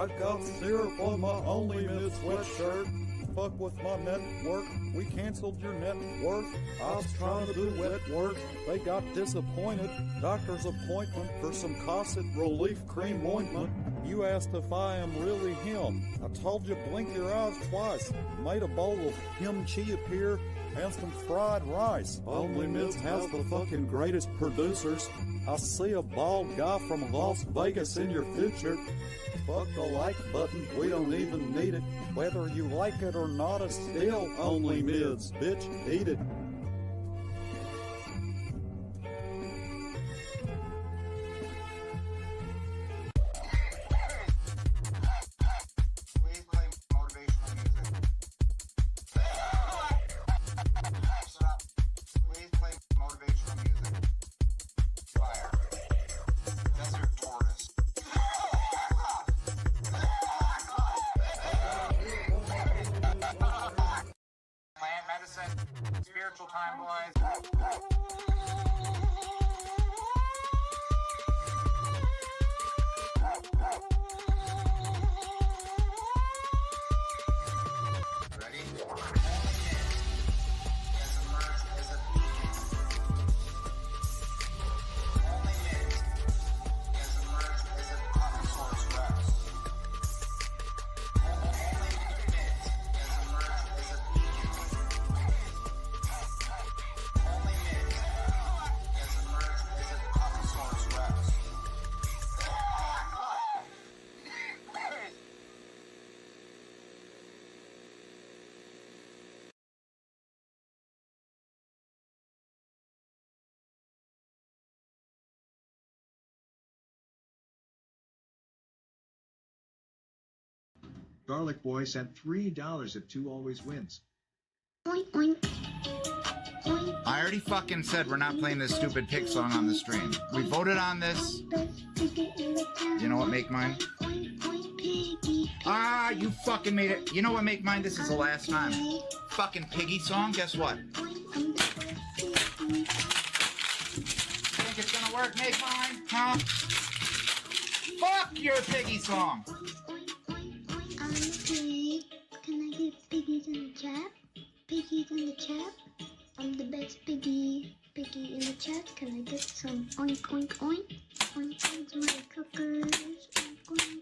I got syrup on my only mid sweatshirt. Fuck with my network, we canceled your net worth. I was trying to do wet work, they got disappointed. Doctor's appointment for some Cosset relief cream ointment. You asked if I am really him. I told you blink your eyes twice. Made a bowl of kimchi appear and some fried rice. Only Mids has the fucking greatest producers. I see a bald guy from Las Vegas in your future. Fuck the like button, we don't even need it. Whether you like it or not, it's still Only Mids, bitch, eat it. Please play motivational music. Stop. Please play motivational music. Fire. Desert tortoise. Plant medicine. Spiritual time, boys. Ready? Only Mid has emerged as a beacon. Only Mid has emerged as a connoisseur's rest. Only Mid has emerged as a beacon. Only Mid has emerged as a connoisseur's rest. Garlic Boy sent $3 if 2 always wins. Oink, oink. Oink. I already fucking said we're not playing this stupid pig song on the stream. We voted on this. You know what, Make Mine? Ah, you fucking made it. You know what, Make Mine? This is the last time. Fucking piggy song, guess what? Think it's gonna work, Make Mine? Huh? Fuck your piggy song! I'm a pig. Can I get piggies in the chat? Piggies in the chat? I'm the best piggy. Piggy in the chat. Can I get some oink oink oink? Oink oink my cookers. Oink oink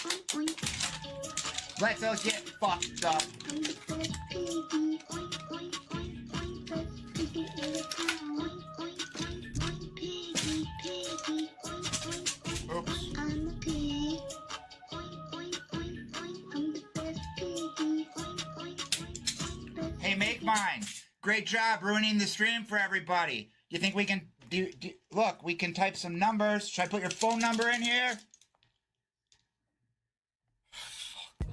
oink oink. Let's all get fucked up. I'm the best piggy. Oink oink oink oink. Best piggy in the town. Oink oink oink oink. Piggy piggy. Oink oink oink. Oops. I'm a pig. Oink oink oink oink. I'm the best piggy. Oink oink oink oink. Hey, Make Mine. Great job ruining the stream for everybody. You think we can look, we can type some numbers. Should I put your phone number in here?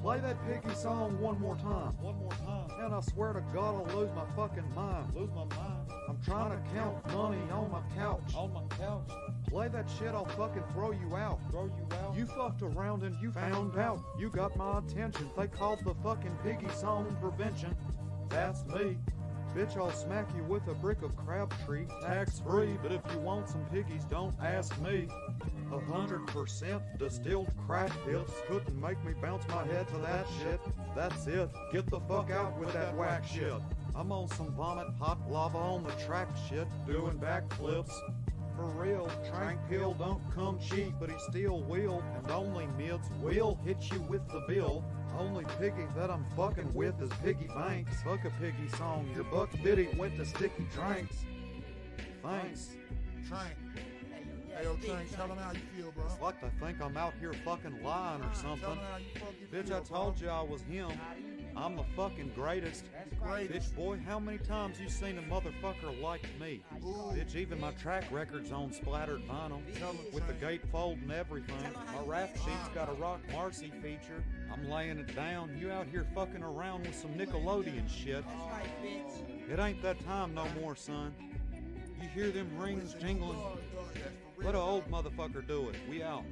Play that piggy song one more time. One more time. And I swear to God I'll lose my fucking mind. Lose my mind. I'm trying to count money on my couch. On my couch. Play that shit, I'll fucking throw you out. Throw you out. You fucked around and you found out. You got my attention. They called the fucking piggy song prevention. That's me. Bitch, I'll smack you with a brick of Crabtree. Tax free, but if you want some piggies, don't ask me. 100% distilled crack hips couldn't make me bounce my head to that shit. That's it. Get the fuck out with that whack shit. I'm on some vomit, hot lava on the track shit, doing backflips. For real, Tranquil don't come cheap, but he still will, and Only Mids will hit you with the bill. Only piggy that I'm fucking with is Piggy Banks. Fuck a piggy song, your buck biddy went to sticky drinks. Thanks. Trank. Hey, yo, Trank, tell them how you feel, bro. It's like they think I'm out here fucking lying or Tell something. them how you fucking Bitch, feel, I told you I was him. I'm the fucking greatest. Bitch, boy, how many times you seen a motherfucker like me? Ooh. Bitch, even my track record's on splattered vinyl. Tell 'em, With the Trank. gatefold and everything. My rap sheet's got a Rock Marcy feature. I'm laying it down. You out here fucking around with some Nickelodeon shit. It ain't that time no more, son. You hear them rings jingling? Let an old motherfucker do it. We out.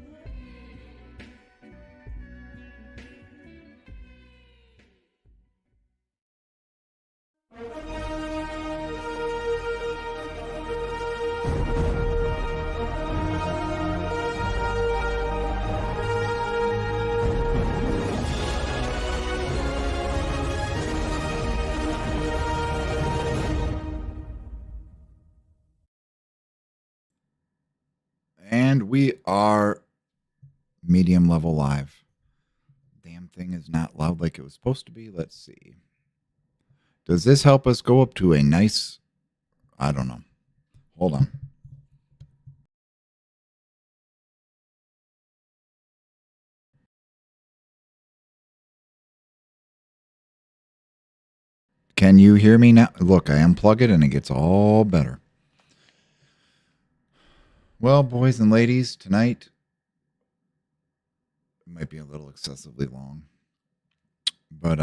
And we are medium level live. Damn thing is not loud like it was supposed to be. Let's see. Does this help us go up to a nice... I don't know. Hold on. Can you hear me now? Look, I unplug it and it gets all better. Well, boys and ladies, tonight it might be a little excessively long. But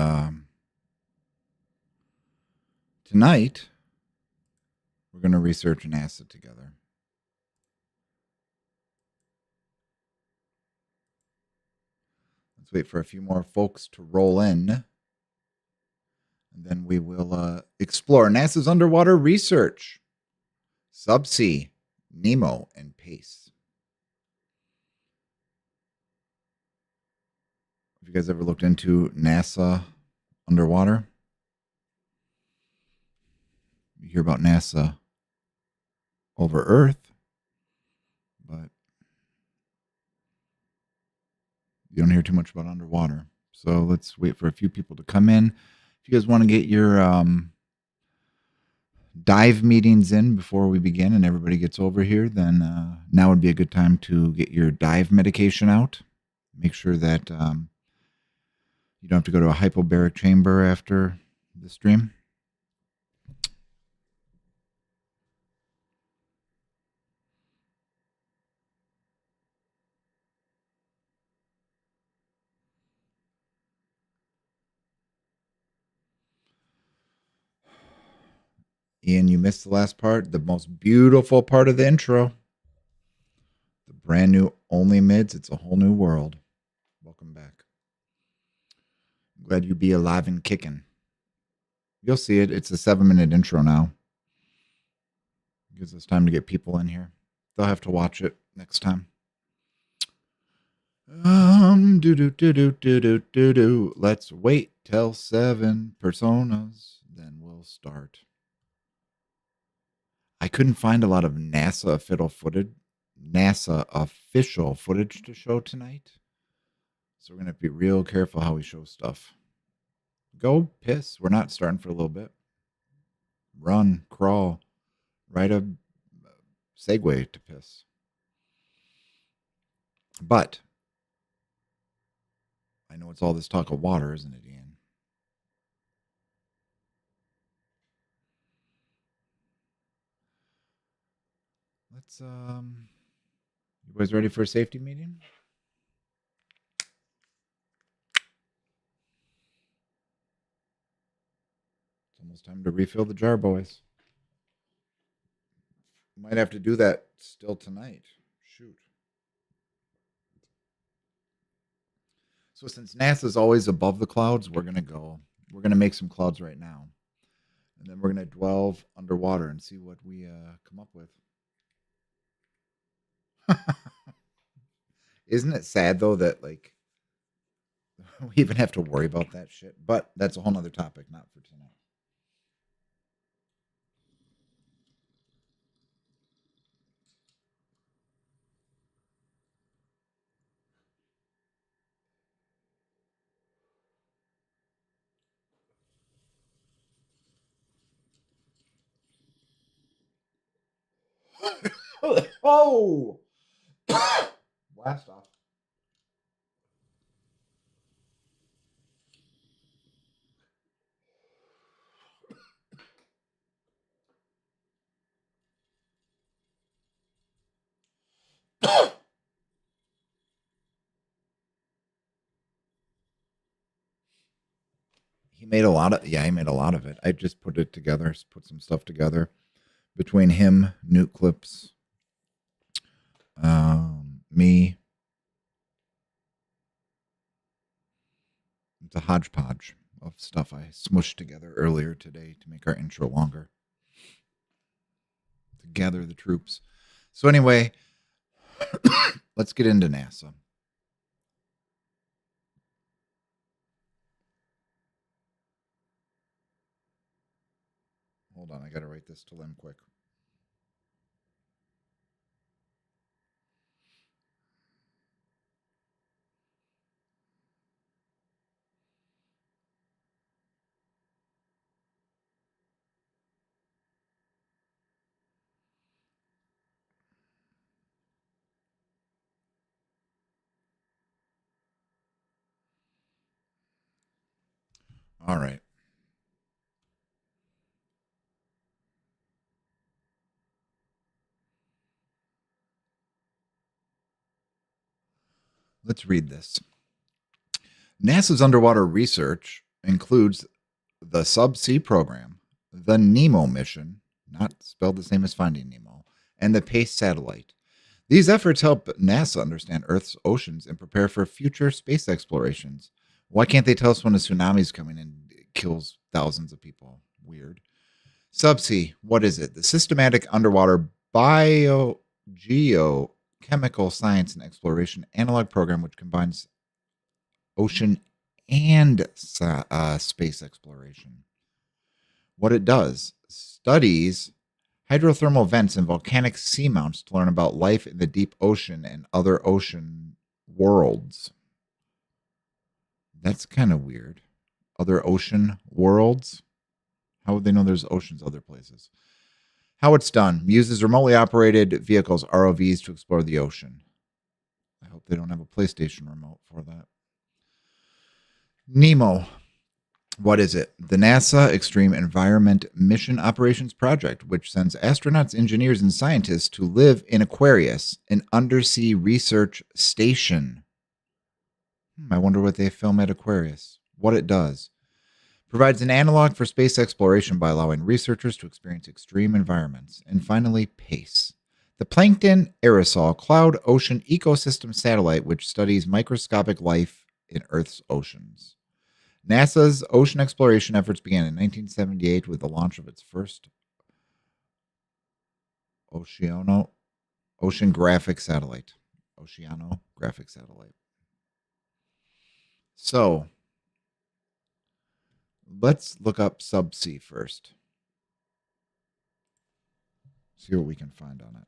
tonight we're going to research an acid together. Let's wait for a few more folks to roll in. And then we will explore NASA's underwater research, Subsea, Nemo, and Pace. Have you guys ever looked into NASA underwater? You hear about NASA over Earth, but you don't hear too much about underwater. So let's wait for a few people to come in. If you guys want to get your dive meetings in before we begin and everybody gets over here, then now would be a good time to get your dive medication out. Make sure that you don't have to go to a hypobaric chamber after the stream. Ian, you missed the last part, the most beautiful part of the intro. The brand new Only Mids. It's a whole new world. Welcome back. Glad you be alive and kicking. You'll see it. It's a 7-minute intro now. Gives us time to get people in here. They'll have to watch it next time. Let's wait till 7 personas, then we'll start. I couldn't find a lot of NASA official footage to show tonight. So we're going to have to be real careful how we show stuff. Go piss. We're not starting for a little bit. Run, crawl, ride a Segway to piss. But I know it's all this talk of water, isn't it, Ian? Let's you guys ready for a safety meeting? It's almost time to refill the jar, boys. Might have to do that still tonight. Shoot. So since NASA's always above the clouds, we're gonna make some clouds right now. And then we're gonna delve underwater and see what we come up with. Isn't it sad though that like we even have to worry about that shit? But that's a whole nother topic, not for tonight. Oh! Blast off. He made a lot of it. I just put it together, put some stuff together between him, Newt Clips, me. It's a hodgepodge of stuff I smushed together earlier today to make our intro longer. To gather the troops. So anyway, let's get into NASA. Hold on, I gotta write this to Lim quick. All right. Let's read this. NASA's underwater research includes the subsea program, the NEMO mission, not spelled the same as Finding Nemo, and the PACE satellite. These efforts help NASA understand Earth's oceans and prepare for future space explorations. Why can't they tell us when a tsunami is coming and it kills thousands of people? Weird. Subsea, what is it? The systematic underwater geochemical science and exploration analog program which combines ocean and space exploration. What it does studies hydrothermal vents and volcanic seamounts to learn about life in the deep ocean and other ocean worlds. That's kind of weird. Other ocean worlds? How would they know there's oceans other places? How it's done. Uses remotely operated vehicles, ROVs, to explore the ocean. I hope they don't have a PlayStation remote for that. NEMO. What is it? The NASA Extreme Environment Mission Operations Project, which sends astronauts, engineers, and scientists to live in Aquarius, an undersea research station. I wonder what they film at Aquarius. What it does. Provides an analog for space exploration by allowing researchers to experience extreme environments. And finally, PACE. The Plankton Aerosol Cloud Ocean Ecosystem Satellite, which studies microscopic life in Earth's oceans. NASA's ocean exploration efforts began in 1978 with the launch of its first oceanographic satellite. Oceanographic satellite. So, let's look up subsea first. See what we can find on it.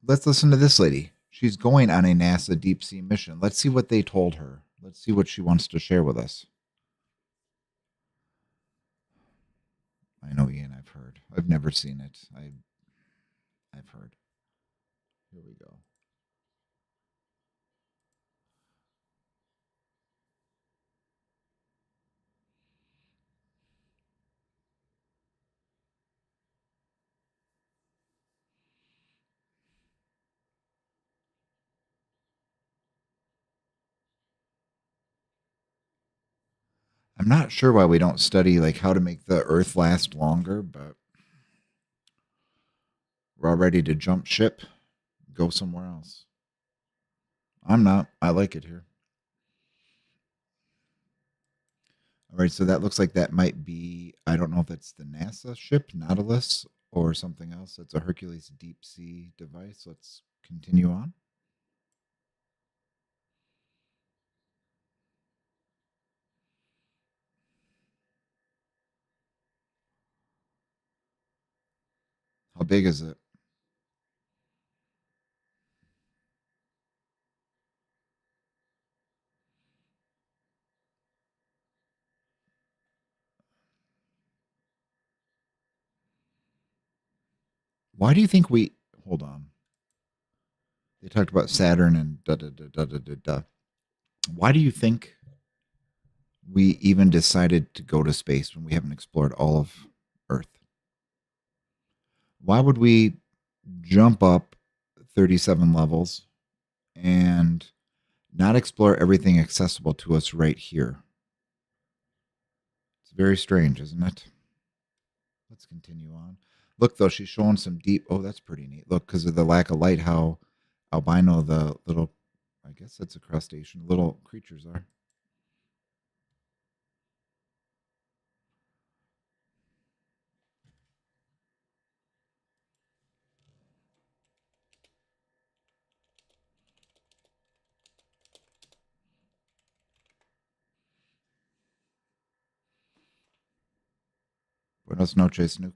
Let's listen to this lady. She's going on a NASA deep sea mission. Let's see what they told her. Let's see what she wants to share with us. I know, Ian, I've heard. I've never seen it. I've heard. Here we go. I'm not sure why we don't study like how to make the Earth last longer, but we're all ready to jump ship, go somewhere else. I'm not. I like it here. All right, so that looks like that might be, I don't know if that's the NASA ship, Nautilus, or something else. It's a Hercules deep sea device. Let's continue on. How big is it? Why do you think we, hold on. They talked about Saturn and da da da da da da da. Why do you think we even decided to go to space when we haven't explored all of Earth? Why would we jump up 37 levels and not explore everything accessible to us right here? It's very strange, isn't it? Let's continue on. Look, though, she's showing some deep. Oh, that's pretty neat. Look, because of the lack of light, how albino the little, I guess that's a crustacean, little creatures are. Buenos noches, Snook.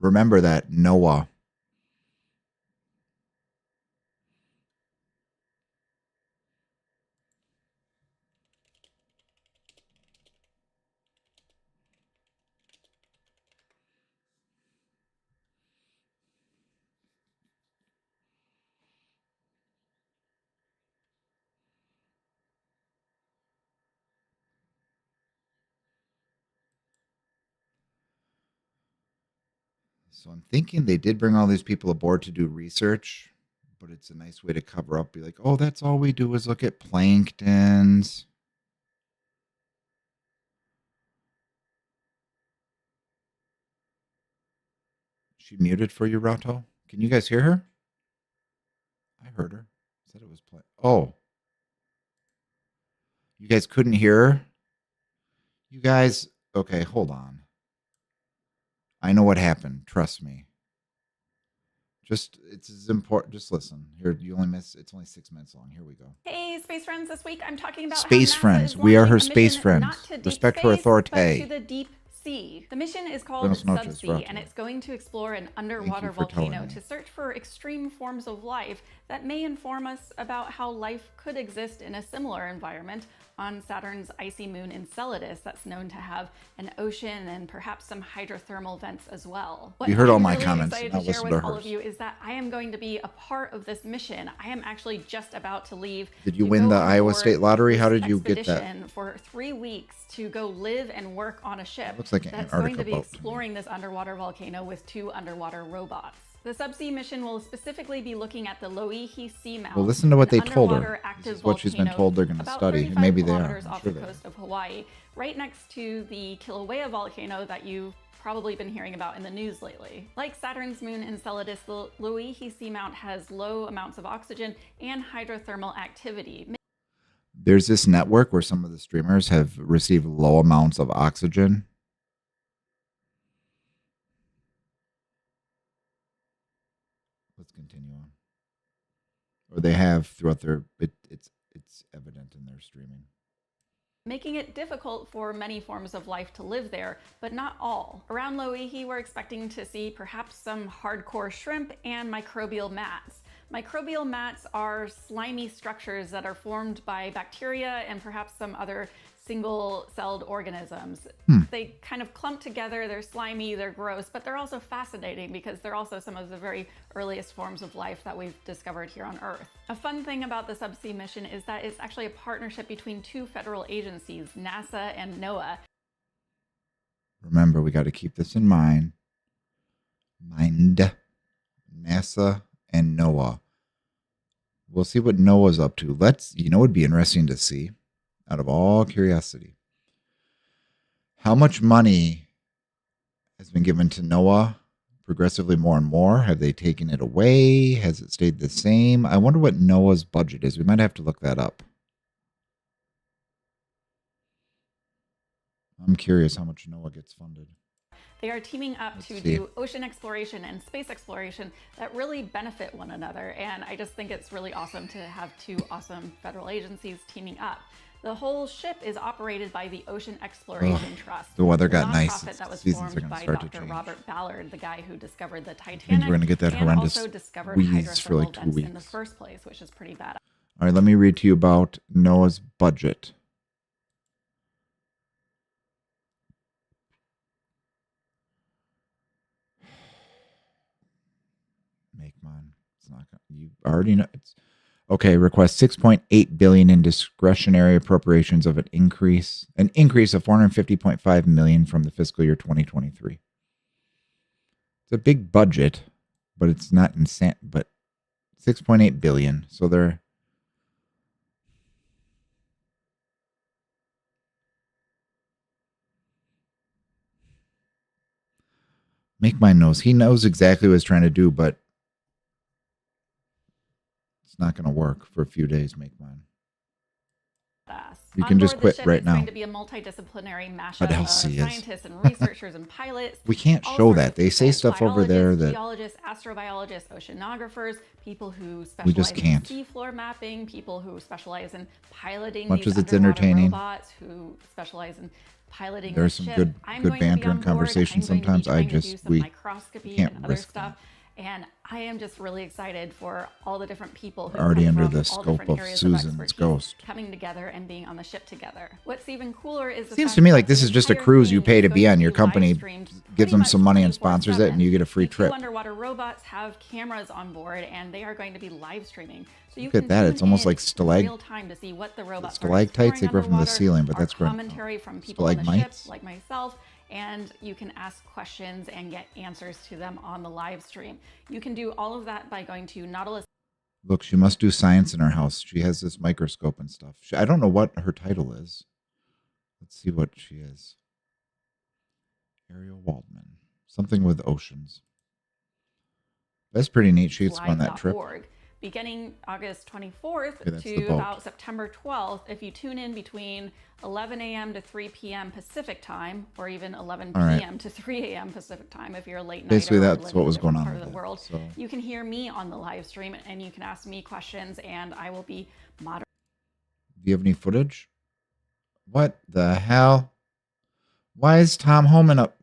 Remember that, Noah. So I'm thinking they did bring all these people aboard to do research, but it's a nice way to cover up. Be like, oh, that's all we do is look at planktons. She muted for you, Rato? Can you guys hear her? I heard her. Said it was play. Oh. You guys couldn't hear her? You guys, okay, hold on. I know what happened. Trust me. Just, it's as important. Just listen. Here, you only miss, it's only 6 minutes long. Here we go. Hey, space friends. This week I'm talking about Space how NASA friends. is We are her launching a space mission friends. not to deep Respect her space, authority. but to the deep sea. The mission is called Buenos noches, Subsea, Rato. and it's going to explore an underwater for telling volcano me. to search for extreme forms of life that may inform us about how life could exist in a similar environment on Saturn's icy moon Enceladus, that's known to have an ocean and perhaps some hydrothermal vents as well. What You heard all I'm my really comments, excited now to share listen with to all hers. of you is that I am going to be a part of this mission. I am actually just about to leave. Did you to win go the on Iowa board State Lottery? this How did you get that? expedition for 3 weeks to go live and work on a ship Looks like an that's Antarctica going to be boat to me. exploring this underwater volcano with 2 underwater robots. The subsea mission will specifically be looking at the Loihi Seamount. Well, listen to what an they told her. underwater active This is what she's been volcano told they're going to about study. And 35 maybe they are. kilometers I'm off sure the they are. coast of Hawaii, right next to the Kilauea volcano that you've probably been hearing about in the news lately. Like Saturn's moon Enceladus, the Loihi Seamount has low amounts of oxygen and hydrothermal activity. There's this network where some of the streamers have received low amounts of oxygen. Let's continue on. Or they have throughout their, it's evident in their streaming. Making it difficult for many forms of life to live there, but not all. Around Loihi, we're expecting to see perhaps some hardcore shrimp and microbial mats. Microbial mats are slimy structures that are formed by bacteria and perhaps some other single-celled organisms. They kind of clump together, they're slimy, they're gross, but they're also fascinating because they're also some of the very earliest forms of life that we've discovered here on Earth. A fun thing about the subsea mission is that it's actually a partnership between 2 federal agencies, NASA and NOAA. Remember, we got to keep this in mind. NASA and NOAA. We'll see what NOAA's up to. It'd be interesting to see, out of all curiosity, how much money has been given to NOAA progressively more and more. Have they taken it away? Has it stayed the same? I wonder what NOAA's budget is. We might have to look that up. I'm curious how much NOAA gets funded. They are teaming up Let's to see. do ocean exploration and space exploration that really benefit one another. And I just think it's really awesome to have 2 awesome federal agencies teaming up. The whole ship is operated by the Ocean Exploration Trust. the weather a got nice. nonprofit that was Seasons are formed gonna by start to Dr. change. Robert Ballard, the guy who discovered the Titanic, Means we're gonna get that and horrendous also discovered wheeze for like hydrothermal 2 vents in the weeks. first place, which is pretty bad. All right, let me read to you about NOAA's budget. Make mine. It's not gonna, you already know. It's okay. Request 6.8 billion in discretionary appropriations of an increase of 450.5 million from the fiscal year 2023. It's a big budget, but it's not insane. But 6.8 billion. So they're Make mine knows. He knows exactly what he's trying to do, but it's not going to work for a few days. Make mine. You can just quit right now. It's going to be a multidisciplinary mashup What of else he is? scientists and researchers and pilots. We can't all show sorts that. of They say people, stuff over there that geologists, astrobiologists, oceanographers, people who we specialize just in can't. seafloor mapping, people who specialize in piloting Much these as it's underwater entertaining. robots, who specialize in piloting There's the some ship. good I'm good going to be banter on and board. conversation. I'm going to be Sometimes I trying to do just some microscopy can't and other risk stuff. that. And I am just really excited for all the different people who Already come under from the all scope different of areas Susan's of expertise ghost. coming together and being on the ship together. What's even cooler is the Seems fact to me that like this the is just a entire cruise you thing pay is to be going on. Your be company live-streamed gives pretty them much some money and sponsors it, and 24/7. you get a free The two trip. underwater robots have cameras on board, and they are going to be live streaming. So you Look at can that. tune It's almost in like in real time to see what the robots are stalactites. They exploring grow from the underwater, ceiling, but our that's great. commentary from people on the ship, Stalagmites? like myself, and you can ask questions and get answers to them on the live stream. You can do all of that by going to Nautilus. Look, she must do science in her house. She has this microscope and stuff. I don't know what her title is. Let's see what she is. Ariel Waldman. Something with oceans. That's pretty neat. She gets to go on that trip. Live.org. Beginning August 24th Okay, that's the to boat. about September 12th, if you tune in between 11 a.m. to 3 p.m. Pacific time, or even 11 All right. p.m. to 3 a.m. Pacific time, if you're a late nighter Basically, or that's live what in a was going different on part of with the it, world, so. you can hear me on the live stream, and you can ask me questions, and I will be moderating. Do you have any footage? What the hell? Why is Tom Homan up?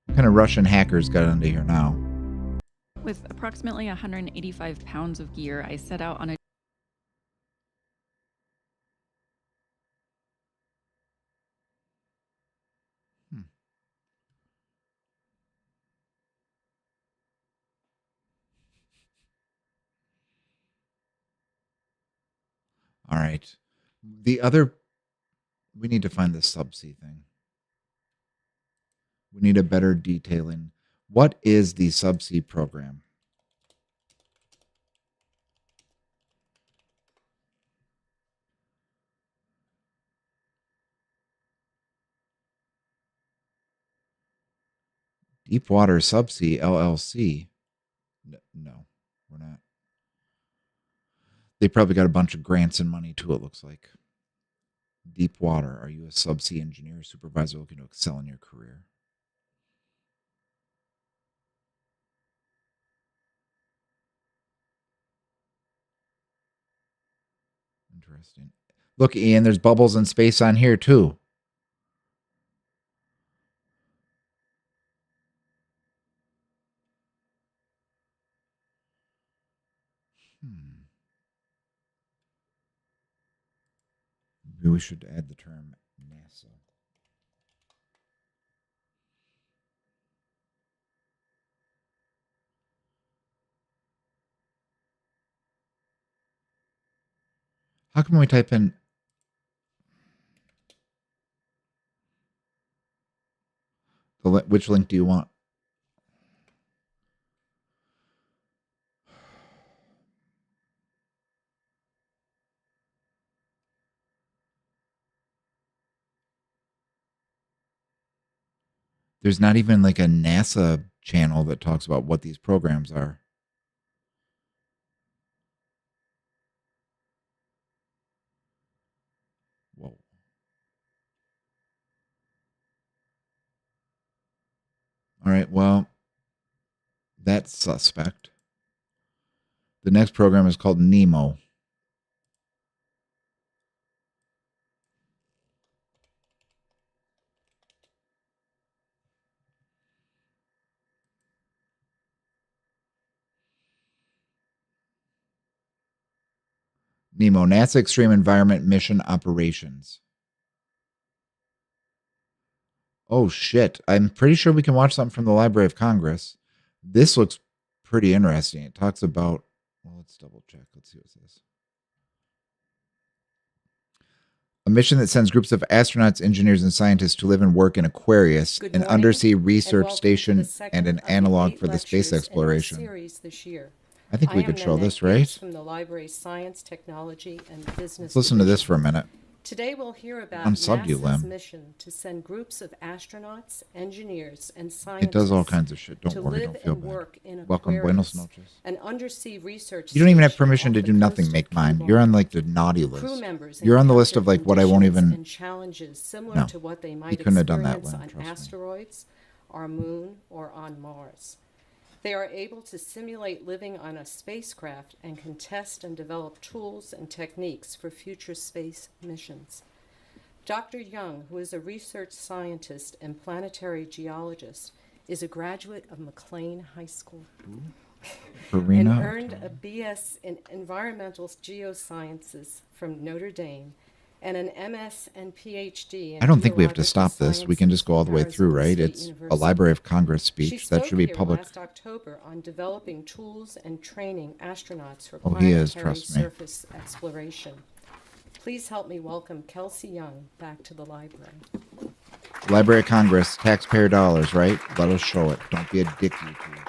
What kind of Russian hackers got into here now? With approximately 185 pounds of gear, I set out on a All right. We need to find this subsea thing. We need a better detailing. What is the subsea program? Deepwater Subsea LLC. No, we're not. They probably got a bunch of grants and money too, it looks like. Deepwater. Are you a subsea engineer or supervisor looking to excel in your career? Interesting. Look, Ian, there's bubbles in space on here too. Maybe we should add the term NASA. How come we type in which link do you want? There's not even like a NASA channel that talks about what these programs are. Whoa. All right, well, that's suspect. The next program is called Nemo. Nemo, NASA Extreme Environment Mission Operations. Oh, shit. I'm pretty sure we can watch something from the Library of Congress. This looks pretty interesting. It talks about, well, let's double check. Let's see what it says. A mission that sends groups of astronauts, engineers, and scientists to live and work in Aquarius, Good an morning, undersea and research welcome to station, the second and an of the analog 8 for the space lectures in our exploration. series this year. I think we I could am show Nanette this, right? Gibbs from the library's Science, Technology, and Business Let's listen to this Division. for a minute. Today we'll hear about Unsub you, NASA's Lem. mission to send groups of astronauts, engineers, and scientists It does all kinds of shit. Don't to worry, live don't feel and bad. work in Welcome, Aquarius, buenos noches. an undersea research You don't even have station permission off to the do nothing, coast make of mine. Cuba. You're on like the naughty Crew list. members You're on the list encounter of like what I won't conditions even. and challenges similar No, to what they he might couldn't have done that, experience Lem, on trust me. asteroids, our moon, or on Mars. They are able to simulate living on a spacecraft and can test and develop tools and techniques for future space missions. Dr. Young, who is a research scientist and planetary geologist, is a graduate of McLean High School and Karina. earned a BS in Environmental Geosciences from Notre Dame and an MS and PhD in I don't think we have to Geological stop this. We can just go all the way Sciences through, from right? Arizona It's State a University. Library of Congress She speech. That spoke should be here public. last October on developing tools and training astronauts for Oh, he is, planetary trust me. surface exploration. Please help me welcome Kelsey Young back to the library. Library of Congress, taxpayer dollars, right? Let us show it. Don't be a dick, you two.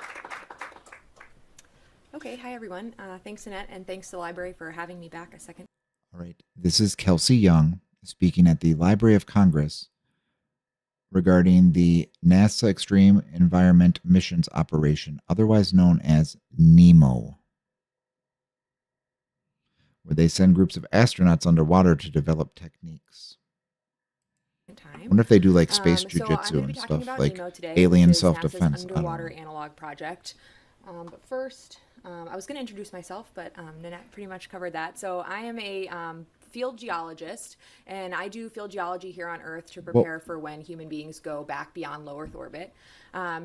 Okay, hi everyone. Thanks, Annette, and thanks to the library for having me back a second. All right. This is Kelsey Young speaking at the Library of Congress regarding the NASA Extreme Environment Missions Operation, otherwise known as NEMO, where they send groups of astronauts underwater to develop techniques. I wonder if they do like space So I'm jujitsu going to be and talking stuff, about like NEMO today, alien which is self-defense. NASA's I don't underwater know. analog project. But first, I was going to introduce myself, but Nanette pretty much covered that. So I am a field geologist, and I do field geology here on Earth to prepare for when human beings go back beyond low Earth orbit.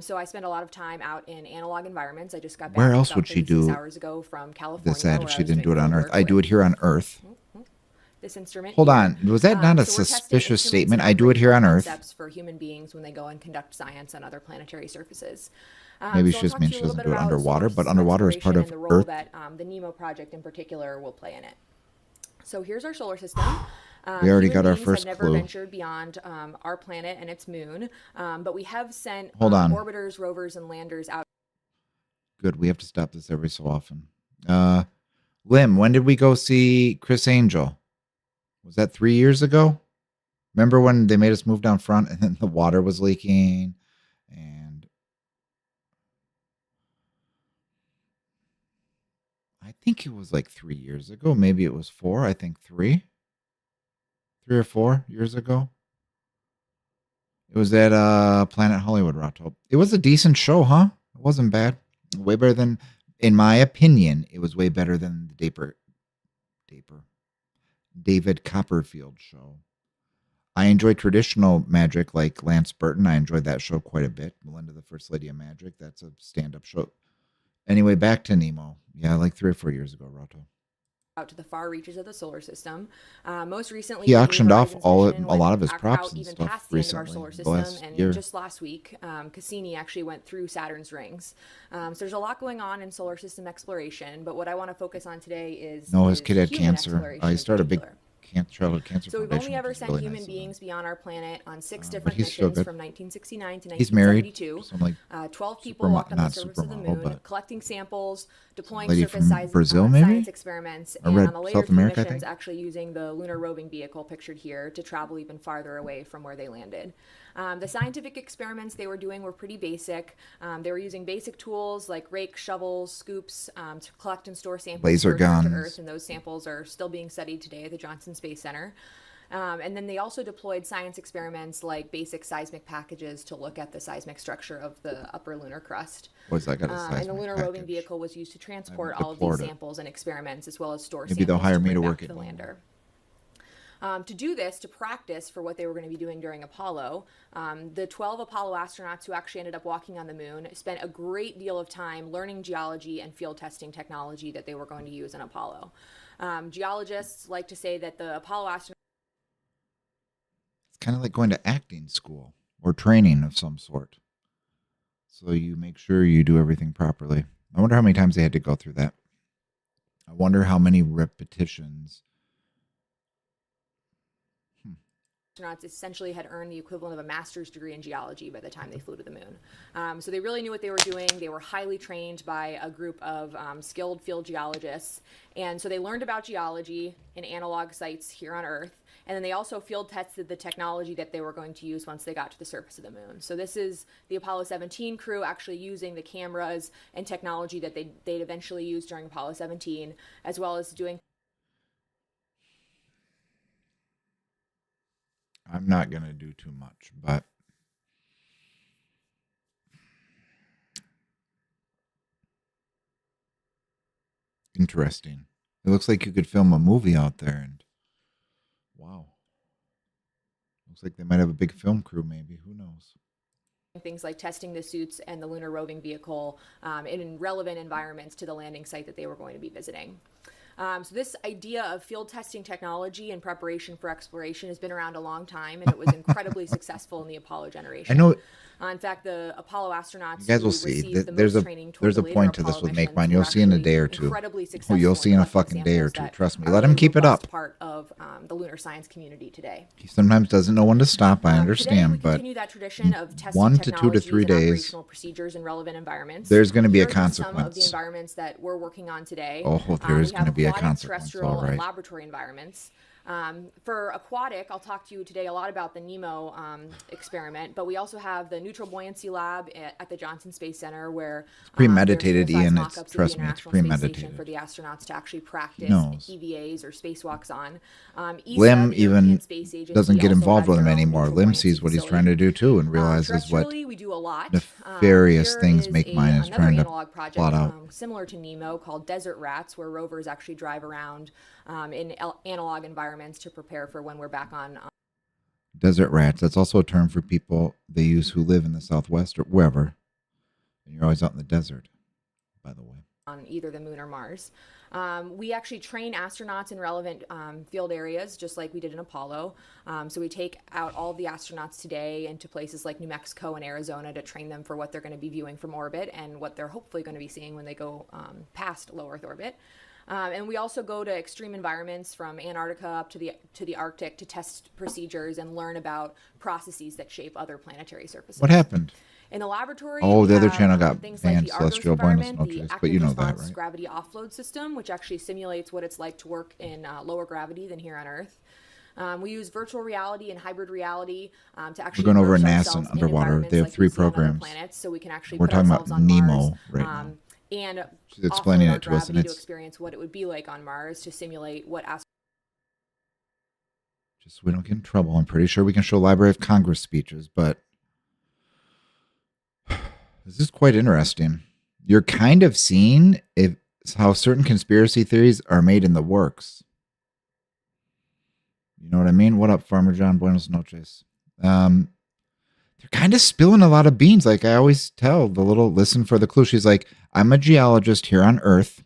So I spend a lot of time out in analog environments. I just got back Where else about would she 36 do hours ago from California. This ad if where she I was didn't do doing it on field Earth? work I do with it here on Earth. this instrument. Hold here. on. Was that not a So we're testing suspicious instruments statement? and I do it here on operational Earth. concepts for human beings when they go and conduct science on other planetary surfaces. Maybe So she I'll just talk means to she you a little doesn't bit do it about underwater, solar but system underwater is part exploration of and the role Earth. that the NEMO project in particular will play in it. So here's our solar system. We already Human got our beings first have never clue. ventured beyond our planet and its moon, but we have sent Hold on. orbiters, rovers, and landers out. Good. We have to stop this every so often. Lim, when did we go see Chris Angel? Was that 3 years ago? Remember when they made us move down front and then the water was leaking? And I think it was like 3 years ago. Maybe it was 4. I think 3. 3 or 4 years ago. It was at Planet Hollywood, Rato. It was a decent show, huh? It wasn't bad. Way better than, in my opinion, it was way better than the David Copperfield show. I enjoy traditional magic like Lance Burton. I enjoyed that show quite a bit. Melinda, the First Lady of Magic. That's a stand-up show. Anyway, back to Nemo. Yeah, like 3 or 4 years ago, Rato. Out to the far reaches of the solar system. Most recently, He the New auctioned off Horizons mission a lot of his went props out and even stuff past the end of our recently, solar the system, last and year. just last week, Cassini actually went through Saturn's rings. So there's a lot going on in solar system exploration, but what I want to focus on today is No, his kid had human cancer. exploration He in started a big particular. childhood cancer So we've foundation. only ever which is sent really human nice of them. beings beyond our planet on 6 But different he's still missions good. from 1969 to He's married. 1972. Some like 12 people supermo- walked on the not surface of the supermodel, moon, but collecting samples, deploying lady surface from size, Brazil, maybe? science experiments, I and read on the later South three America, I missions, think. actually using the lunar roving vehicle pictured here to travel even farther away from where they landed. The scientific experiments they were doing were pretty basic. They were using basic tools like rakes, shovels, scoops to collect and store samples Laser for return to guns. Earth, and those samples are still being studied today at the Johnson Space Center. And then they also deployed science experiments like basic seismic packages to look at the seismic structure of the upper lunar crust. Boys, I got a And the seismic lunar roving package. vehicle was used to transport haven't all of deplored these it. samples and experiments, as well as store Maybe they'll samples hire to me bring to back work to at the NEMO. lander. To do this, to practice for what they were going to be doing during Apollo, the 12 Apollo astronauts who actually ended up walking on the moon spent a great deal of time learning geology and field testing technology that they were going to use in Apollo. Geologists like to say that the Apollo astronauts It's kind of like going to acting school or training of some sort. So you make sure you do everything properly. I wonder how many times they had to go through that. I wonder how many repetitions. astronauts essentially had earned the equivalent of a master's degree in geology by the time they flew to the moon. So they really knew what they were doing. They were highly trained by a group of skilled field geologists. And so they learned about geology in analog sites here on Earth. And then they also field tested the technology that they were going to use once they got to the surface of the moon. So this is the Apollo 17 crew actually using the cameras and technology that they'd eventually use during Apollo 17, as well as doing I'm not going to do too much, but interesting. It looks like you could film a movie out there, and wow. Looks like they might have a big film crew, maybe. Who knows? Things like testing the suits and the lunar roving vehicle in relevant environments to the landing site that they were going to be visiting. So this idea of field testing technology in preparation for exploration has been around a long time, and it was incredibly successful in the Apollo generation. I know. In fact, the Apollo astronauts You guys will who see. received the There's most a training toward there's the a later point to this Apollo with Make missions Mine. were You'll see in a actually day or two. incredibly Oh, successful you'll in see in a collecting fucking day or samples two. that Trust me. are Let him really keep it robust up. Part of the lunar science community today. He sometimes doesn't know when to stop. I Today, we understand, but continue that tradition of testing 1 to 2 to 3 technologies and days, operational procedures in relevant environments. there's going to be a Here are just some of the consequence. environments that we're working on today. Oh, there's We going to have be a aquatic, consequence. terrestrial, All and right. laboratory environments. For aquatic, I'll talk to you today a lot about the NEMO experiment, but we also have the Neutral Buoyancy Lab at the Johnson Space Center, where Premeditated, there's full-size Ian. mock-ups It's, of the trust me, it's International Space Station premeditated. for the astronauts to actually practice knows. EVAs or spacewalks on. ESA, Lim the even European Space Agency, doesn't get also involved has with him their own anymore. neutral Lim buoyancy sees what he's facility. trying to do too and realizes what Terrestrially, we do a lot. nefarious Here things is Make Mine is another trying to analog project, plot out. similar to NEMO, called Desert Rats, where rovers actually drive around in analog environments to prepare for when we're back on Desert rats. That's also a term for people they use who live in the Southwest or wherever. And you're always out in the desert, by the way. on either the moon or Mars. We actually train astronauts in relevant field areas, just like we did in Apollo. So we take out all the astronauts today into places like New Mexico and Arizona to train them for what they're going to be viewing from orbit and what they're hopefully going to be seeing when they go past low Earth orbit. And we also go to extreme environments from Antarctica up to the Arctic to test procedures and learn about processes that shape other planetary surfaces. What happened? In the laboratory, Oh, we the other have, channel got things banned, like the Argos Celestial Buenos environment, the Noches, active but you know that, response right? gravity offload system, which actually simulates what it's like to work in lower gravity than here on Earth. We use virtual reality and hybrid reality to actually We're going over immerse NASA ourselves and in underwater. environments They have like 3 we see on other programs. planets, so we can actually We're put talking ourselves about on Nemo Mars, right now. and She's explaining offload our it to us, and gravity to it's experience what it would be like on Mars to simulate what just so we don't get in trouble. I'm pretty sure we can show Library of Congress speeches, but this is quite interesting. You're kind of seeing how certain conspiracy theories are made in the works. You know what I mean? What up, Farmer John? Buenos noches. They're kind of spilling a lot of beans. Like I always tell the little listen for the clue. She's like, I'm a geologist here on Earth.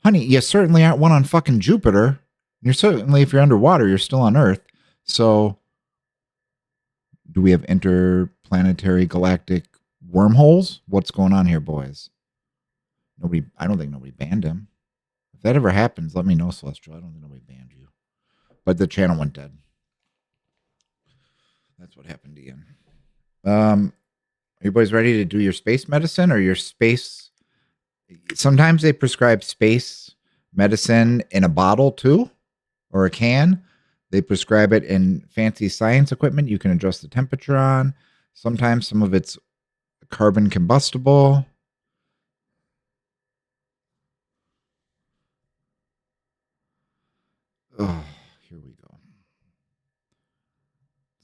Honey, you certainly aren't one on fucking Jupiter. You're certainly, if you're underwater, you're still on Earth. So do we have interplanetary galactic wormholes? What's going on here, boys? I don't think nobody banned him. If that ever happens, let me know, Celestial. I don't think nobody banned you. But the channel went dead. That's what happened to Ian. Are you boys ready to do your space medicine or your space? Sometimes they prescribe space medicine in a bottle too, or a can. They prescribe it in fancy science equipment you can adjust the temperature on. Sometimes some of it's carbon combustible. Oh, here we go.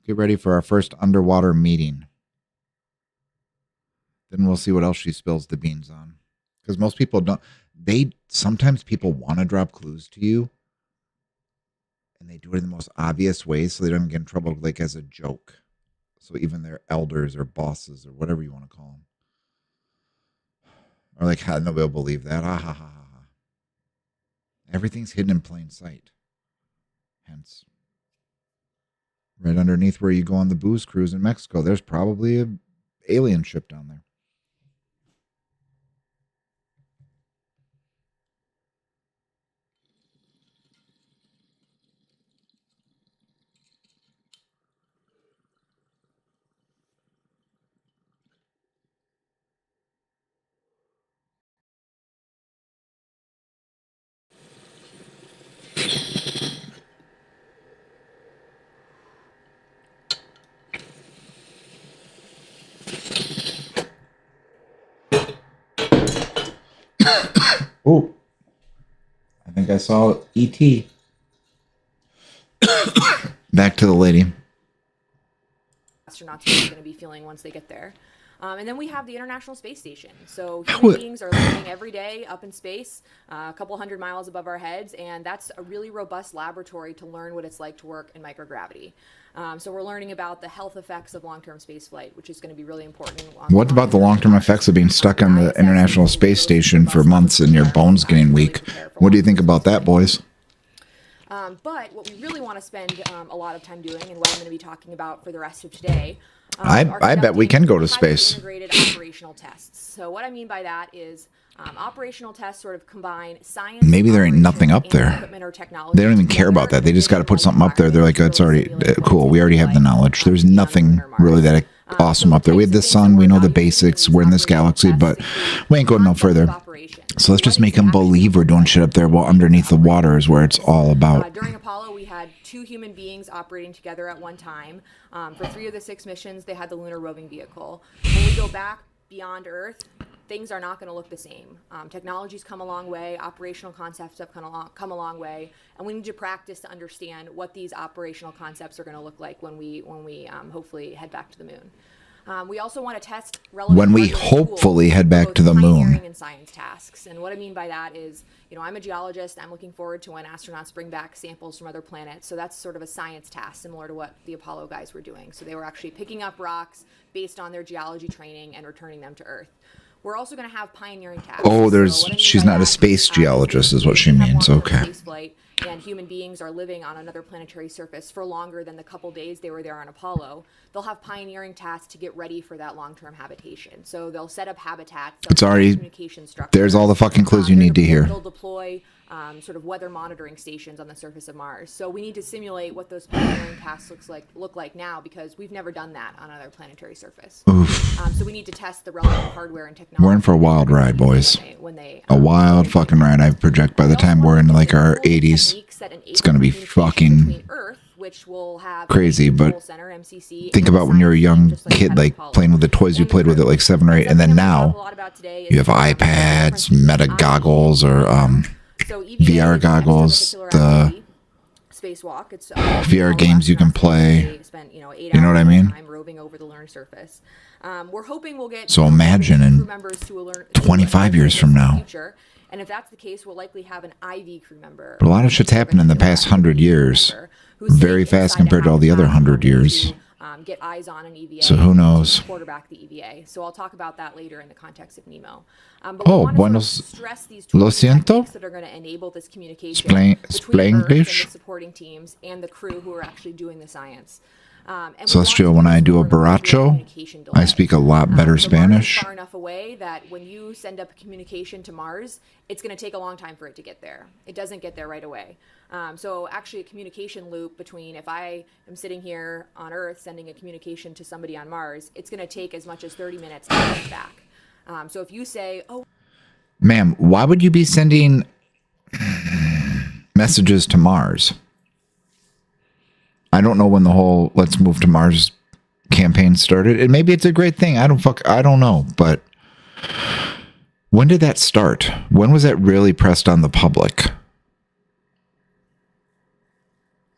Get ready for our first underwater meeting. Then we'll see what else she spills the beans on. Because most people don't. Sometimes people want to drop clues to you. And they do it in the most obvious ways so they don't get in trouble, like as a joke. So even their elders or bosses or whatever you want to call them. Or like, how nobody will believe that. Ah, ha, ha, ha, ha. Everything's hidden in plain sight. Hence, right underneath where you go on the booze cruise in Mexico, there's probably an alien ship down there. Oh, I think I saw E.T. Back to the lady. astronauts are going to be feeling once they get there. And then we have the International Space Station. So human beings are living every day up in space, a couple hundred miles above our heads, and that's a really robust laboratory to learn what it's like to work in microgravity. So we're learning about the health effects of long-term space flight, which is going to be really important. What about the long-term effects of being stuck on the International Space Station for months and your bones getting weak? What do you think about that, boys? But what we really want to spend a lot of time doing, and what I'm going to be talking about for the rest of today, I bet we can go to highly space. Integrated operational tests. So what I mean by that is operational tests sort of combine science. Maybe there ain't nothing up there. Equipment or technology They don't even care about that. They just got to put something up there. They're like, oh, it's already cool. We already have the knowledge. There's nothing really that awesome up there. We have the sun. We know the basics. We're in this galaxy, but we ain't going no further. So let's just make them believe we're doing shit up there while underneath the water is where it's all about. During Apollo, we had 2 human beings operating together at one time. For 3 of the 6 missions, they had the lunar roving vehicle. When we go back beyond Earth, things are not going to look the same. Technology's come a long way. Operational concepts have come a long way. And we need to practice to understand what these operational concepts are going to look like when we hopefully head back to the moon. We also want to test relevant When we tools hopefully for head back both to the moon. pioneering and science tasks. And what I mean by that is, I'm a geologist. I'm looking forward to when astronauts bring back samples from other planets. So that's sort of a science task, similar to what the Apollo guys were doing. So they were actually picking up rocks based on their geology training and returning them to Earth. We're also going to have pioneering tasks. Oh, she's not a that, space geologist is what she means. Okay. Space flight, and human beings are living on another planetary surface for longer than the couple days they were there on Apollo. They'll have pioneering tasks to get ready for that long-term habitation. So they'll set up habitats. It's already, communication structures. there's all the fucking clues you need to hear. They'll deploy sort of weather monitoring stations on the surface of Mars. So we need to simulate what those pioneering tasks look like now, because we've never done that on another planetary surface. So we need to test the relevant hardware and technology. We're in for a wild ride, boys. A wild fucking ride. I project by the time we're in like our 80s, it's going to be fucking crazy. But think about when you're a young kid, like playing with the toys you played with at like 7 or 8, and then now you have iPads, Meta goggles, or VR goggles, the spacewalk. It's VR games you can play. You know what I mean? Roving over the lunar surface. We're hoping we'll get so imagine in 25 years from now. And if that's the case, we'll likely have an IV crew member. But a lot of shit's happened in the past 100 years. Very fast compared to all the other 100 years. Get eyes on an EVA. So who knows? Quarterback the EVA. So I'll talk about that later in the context of Nemo. Buenos. Lo siento. That are going to enable this communication between Earth and the English. supporting teams and the crew who are actually doing the science. Celestial, when I do a borracho, I speak a lot better Spanish. Far enough away that when you send up communication to Mars, it's going to take a long time for it to get there. It doesn't get there right away. So actually a communication loop between, if I am sitting here on Earth sending a communication to somebody on Mars, it's going to take as much as 30 minutes to get back. So if you say, oh, ma'am, why would you be sending messages to Mars? I don't know when the whole Let's Move to Mars campaign started. And maybe it's a great thing. I don't know. But when did that start? When was that really pressed on the public?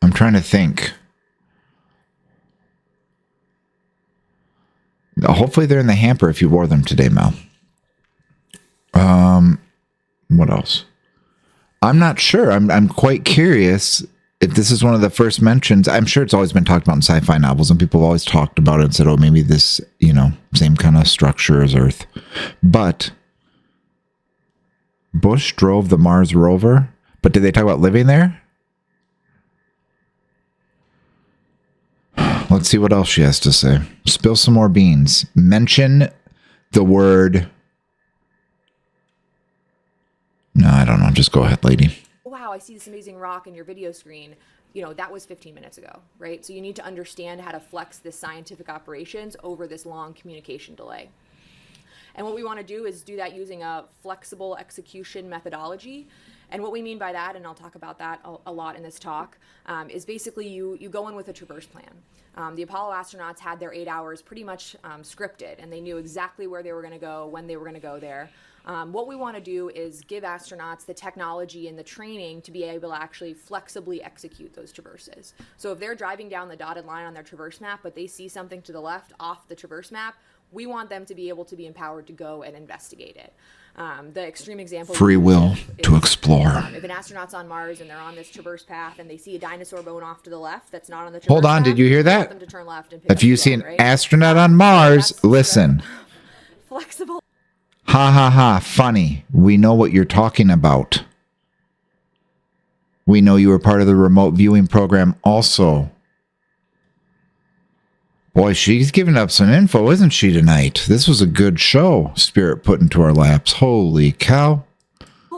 I'm trying to think. Hopefully they're in the hamper if you wore them today, Mel. What else? I'm not sure. I'm quite curious if this is one of the first mentions. I'm sure it's always been talked about in sci-fi novels, and people have always talked about it and said, oh, maybe this, same kind of structure as Earth. But Bush drove the Mars rover, but did they talk about living there? Let's see what else she has to say. Spill some more beans. Mention the word. No, I don't know. Just go ahead, lady. Wow, I see this amazing rock in your video screen. That was 15 minutes ago, right? So you need to understand how to flex this scientific operations over this long communication delay. And what we want to do is do that using a flexible execution methodology. And what we mean by that, and I'll talk about that a lot in this talk, is basically you go in with a traverse plan. The Apollo astronauts had their 8 hours pretty much scripted, and they knew exactly where they were going to go, when they were going to go there. What we want to do is give astronauts the technology and the training to be able to actually flexibly execute those traverses. So if they're driving down the dotted line on their traverse map, but they see something to the left off the traverse map, We want them to be able to be empowered to go and investigate it. The extreme example Free will to explore. If an astronaut's on Mars and they're on this traverse path and they see a dinosaur bone off to the left that's not on the traverse Hold on, path, did you hear we want that? them to turn left and pick If up you the see bone, an right? astronaut on Mars, That's sort of listen. flexible. Ha ha ha, funny. We know what you're talking about. We know you were part of the remote viewing program also. Boy, she's giving up some info, isn't she, tonight? This was a good show Spirit put into our laps. Holy cow.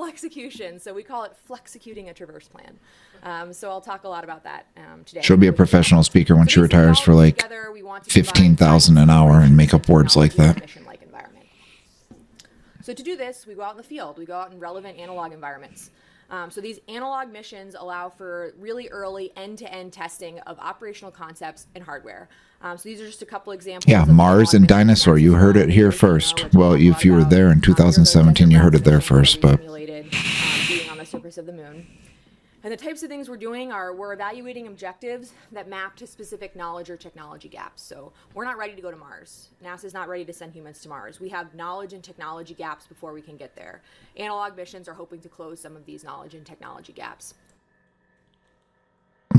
Execution. So we call it flexecuting a traverse plan. So I'll talk a lot about that today. She'll be a professional speaker when she retires for like Together, we want to 15,000 an hour and make up words like that. Mission-like environment. So to do this, we go out in the field. We go out in relevant analog environments. So these analog missions allow for really early end-to-end testing of operational concepts and hardware. So these are just a couple examples. Yeah, of Mars and analog missions Dinosaur. You heard it here which first. we'll Well, talk a if lot you were about. there in Here are the 2017, you heard it there desert rats first. that we But simulated, being on the surface of the moon. And the types of things we're doing are we're evaluating objectives that map to specific knowledge or technology gaps. So we're not ready to go to Mars. NASA's not ready to send humans to Mars. We have knowledge and technology gaps before we can get there. Analog missions are hoping to close some of these knowledge and technology gaps.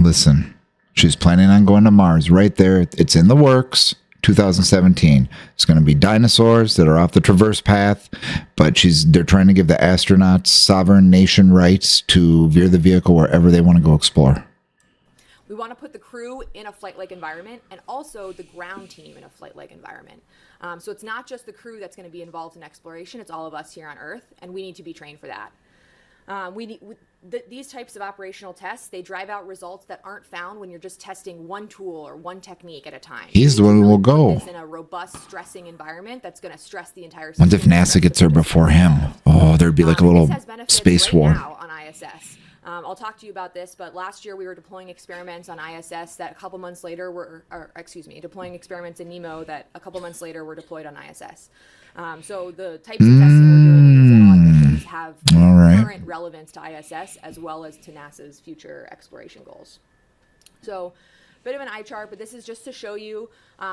listen, she's planning on going to Mars right there. It's in the works. 2017. It's going to be dinosaurs that are off the traverse path, but they're trying to give the astronauts sovereign nation rights to veer the vehicle wherever they want to go explore. We want to put the crew in a flight-like environment and also the ground team in a flight-like environment. So it's not just the crew that's going to be involved in exploration, it's all of us here on Earth, and we need to be trained for that. These types of operational tests, they drive out results that aren't found when you're just testing one tool or one technique at a time. He's the one who will go. In a robust, stressing environment that's going to stress the entire What if NASA gets there before him? Oh, there'd be like a little space war. Now on ISS. I'll talk to you about this, but last year we were deploying experiments on ISS that a couple months later deploying experiments in NEMO that a couple months later were deployed on ISS. So the types of testing we're doing in these analog missions have current relevance to ISS as well as to NASA's future exploration goals. So bit of an eye chart, but this is just to show you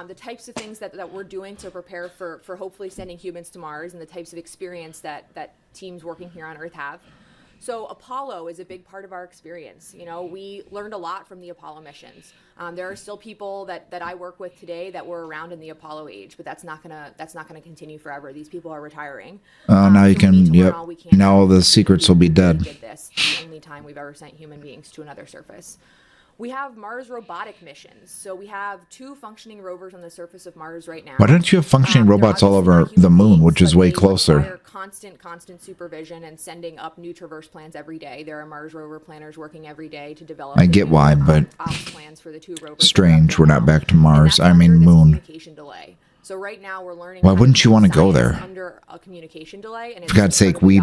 the types of things that we're doing to prepare for hopefully sending humans to Mars and the types of experience that teams working here on Earth have. So Apollo is a big part of our experience. You know, we learned a lot from the Apollo missions. There are still people that I work with today that were around in the Apollo age, but that's not gonna continue forever. These people are retiring. Now you so can, we need to learn all we can now all the secrets will be dead. Did this the only time we've ever sent human beings to another surface. We have Mars robotic missions. So we have 2 functioning rovers on the surface of Mars right now. Why don't you have functioning robots all over the moon, which is way closer? Constant supervision and sending up new traverse plans every day. There are Mars rover planners working every day to develop. I get why, but ops plans for the 2 rovers. strange. We're not back to Mars. I mean, moon. Communication delay. So right now we're learning. Why wouldn't you want to go there? Under a communication delay, and For God's sake, we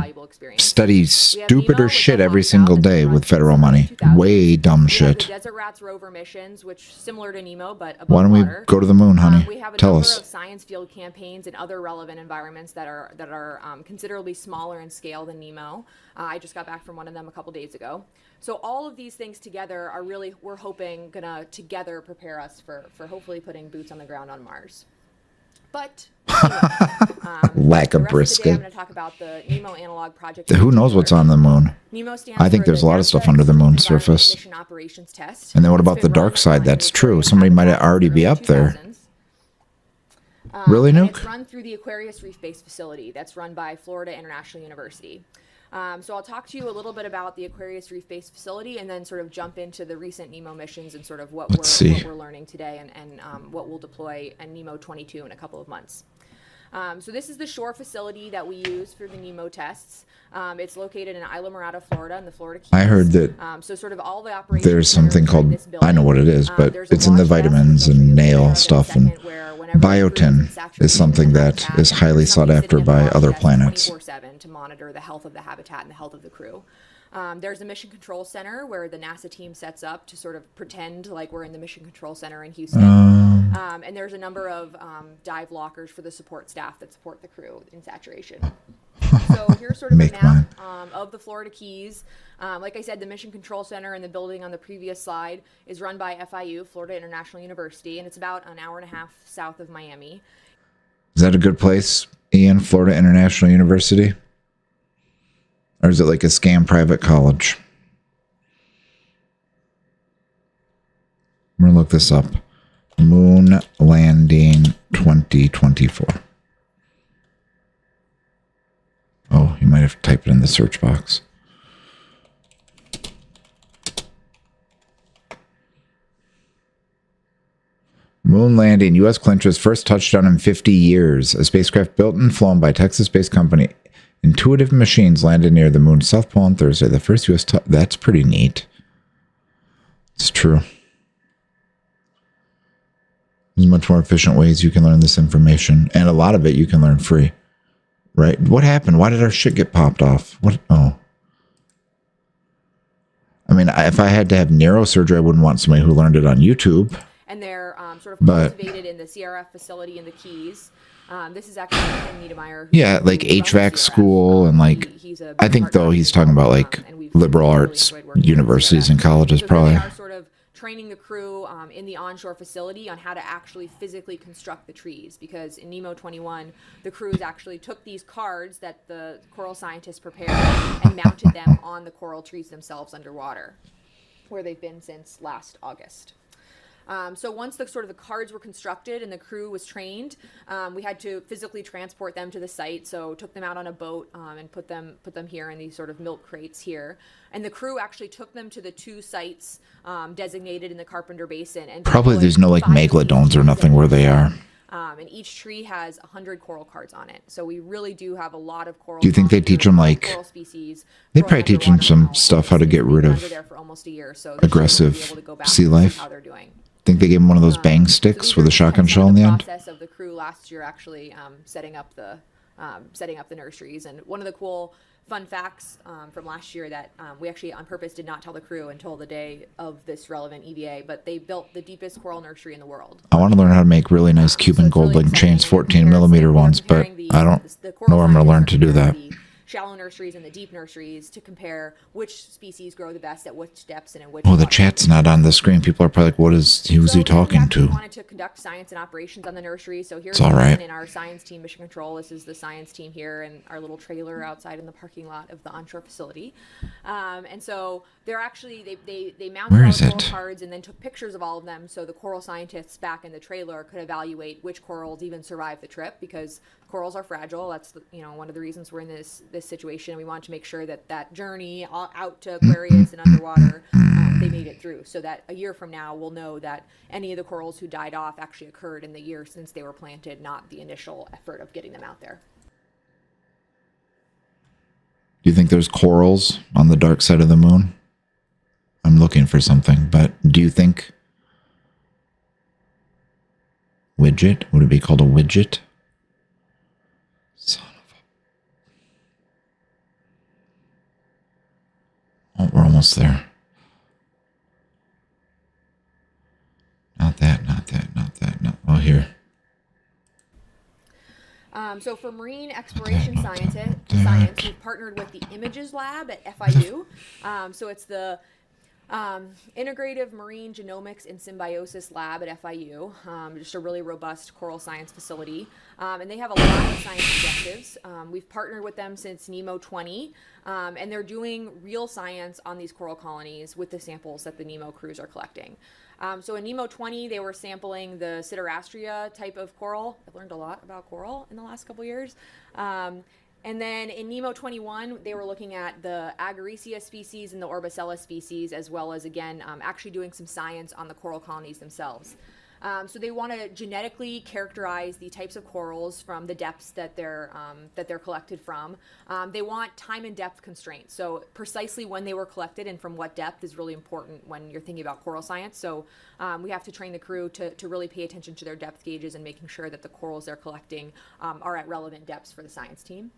study stupider shit every single day with federal money. Way dumb shit. The Desert Rats rover missions, which similar to NEMO, but above Why don't we water. go to the moon, honey? We have a Tell number us. of science field campaigns and other relevant environments that are considerably smaller in scale than NEMO. I just got back from one of them a couple days ago. So all of these things together are really, we're hoping, gonna together prepare us for hopefully putting boots on the ground on Mars. But lack of I'm brisket. going to talk about the NEMO analog project. Who knows what's on the moon? NEMO stands I think for there's the a lot of NASA stuff under the moon's Environment surface. Mission Operations Test. And then what It's about the been dark run side? on That's the true. Aquarius Somebody might habitat already in the be early up there. 2000s. Really, And Nuke? it's run through the Aquarius Reef Base facility that's run by Florida International University. So I'll talk to you a little bit about the Aquarius Reef Base facility and then sort of jump into the recent NEMO missions and sort of what we're learning today and what we'll deploy in NEMO 22 in a couple of months. So this is the shore facility that we use for the NEMO tests. It's located in Isla Morada, Florida, in the Florida Keys. I heard that so sort of all the operations there's something centers in called, this building. I know what it is, but There's a it's in the launch desk, vitamins which I'll show you and a picture nail of in a stuff. And second, where whenever the cruise biotin is saturated is something in the that habitat, is highly there's sought somebody after sitting in the by launch other desk planets. 24/7 to monitor the health of the habitat and the health of the crew. There's a mission control center where the NASA team sets up to sort of pretend like we're in the mission control center in Houston. And there's a number of dive lockers for the support staff that support the crew in saturation. So here's sort of a map of the Florida Keys. Like I said, the Mission Control Center in the building on the previous slide is run by FIU, Florida International University, and it's about an hour and a half south of Miami. Is that a good place, Ian? Florida International University? Or is it like a scam private college? I'm going to look this up. Moon landing 2024. Oh, you might have to type it in the search box. Moon landing. U.S. clinches first touchdown in 50 years. A spacecraft built and flown by Texas-based company Intuitive Machines landed near the moon's south pole on Thursday. The first U.S. That's pretty neat. It's true. There's much more efficient ways you can learn this information. And a lot of it you can learn free. Right? What happened? Why did our shit get popped off? What? Oh. I mean, if I had to have neurosurgery, I wouldn't want somebody who learned it on YouTube. And they're sort of cultivated in the CRF facility in the Keys. This is actually Ken Niedermeyer. Yeah, like HVAC school and like, I think though he's talking about like liberal arts universities and colleges probably. They are sort of training the crew in the onshore facility on how to actually physically construct the trees, because in Nemo 21, the crews actually took these cards that the coral scientists prepared and mounted them on the coral trees themselves underwater, where they've been since last August. So once the cards were constructed and the crew was trained, we had to physically transport them to the site. So took them out on a boat and put them here in these sort of milk crates here. And the crew actually took them to the 2 sites designated in the Carpenter Basin. And probably there's no like megalodones or nothing where they are. And each tree has 100 coral cards on it. So we really do have a lot of coral. Do you think they teach them like, coral species? They probably teach them some stuff how to get rid of aggressive sea life. How they're doing. Think they gave him one of those bang sticks with a shotgun shell in the end? Process of the crew last year actually setting up the nurseries. And one of the cool fun facts from last year that we actually on purpose did not tell the crew until the day of this relevant EVA, but they built the deepest coral nursery in the world. I want to learn how to make really nice Cuban gold link chains, 14 millimeter ones, but I don't know where I'm going to learn to do that. Shallow nurseries and the deep nurseries to compare which species grow the best at which depths and in which. Oh, the chat's not on the screen. People are probably like, who's he talking to? We wanted to conduct science and operations on the nursery. So here's in our science team mission control. This is the science team here and our little trailer outside in the parking lot of the onshore facility. And so they're actually, they mounted all the coral cards and then took pictures of all of them. So the coral scientists back in the trailer could evaluate which corals even survived the trip, because corals are fragile. That's one of the reasons we're in this situation. We want to make sure that journey out to Aquarius and underwater, they made it through, so that a year from now we'll know that any of the corals who died off actually occurred in the year since they were planted, not the initial effort of getting them out there. Do you think there's corals on the dark side of the moon? I'm looking for something, but do you think widget? Would it be called a widget? Son of a... Oh, we're almost there. Not that. No. Oh, here. So for marine exploration science, we've partnered with the Images Lab at FIU. So it's the Integrative Marine Genomics and Symbiosis Lab at FIU, just a really robust coral science facility. And they have a lot of science objectives. We've partnered with them since Nemo 20, and they're doing real science on these coral colonies with the samples that the Nemo crews are collecting. So in Nemo 20, they were sampling the Siderastria type of coral. I've learned a lot about coral in the last couple years. And then in Nemo 21, they were looking at the Agaricea species and the Orbicella species, as well as, again, actually doing some science on the coral colonies themselves. So they want to genetically characterize the types of corals from the depths that they're collected from. They want time and depth constraints. So precisely when they were collected and from what depth is really important when you're thinking about coral science. So we have to train the crew to really pay attention to their depth gauges and making sure that the corals they're collecting are at relevant depths for the science team.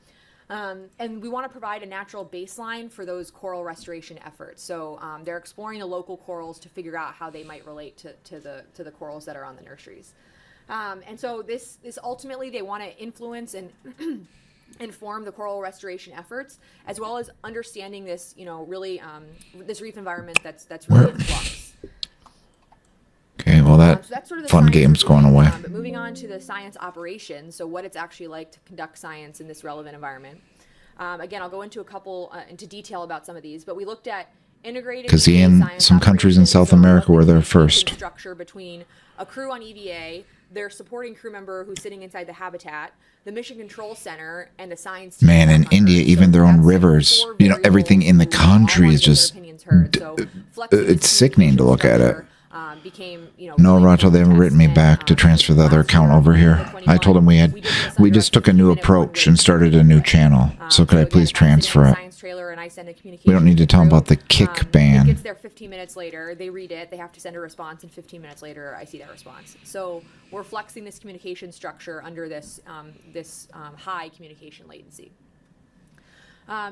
And we want to provide a natural baseline for those coral restoration efforts. So they're exploring the local corals to figure out how they might relate to the corals that are on the nurseries. And so this ultimately they want to influence and inform the coral restoration efforts, as well as understanding this, really this reef environment that's really in flux. Okay, well that So that's sort of the fun science games we're doing. going away. But moving on to the science operations, so what it's actually like to conduct science in this relevant environment. Again, I'll go into a couple into detail about some of these, but we looked at integrated Because EVA Ian, science some countries in operations, South so America what were the there communication first. Structure between a crew on EVA, their supporting crew member who's sitting inside the habitat, the mission control center, and the science team. Man, in back on India, Earth. even So their own that's rivers, four you know, everything in the variables who all country wanna is get their just, opinions heard. So flexing this it's sickening to look at it. structure, became, No, really Rato, they haven't important written me test. back to transfer the other last account year, over here. I told them we just took a new approach and started a new channel. So could I please transfer it? We don't need to tell them about the kick It ban. gets there 15 minutes later. They read it. They have to send a response, and 15 minutes later, I see that response. So we're flexing this communication structure under this high communication latency.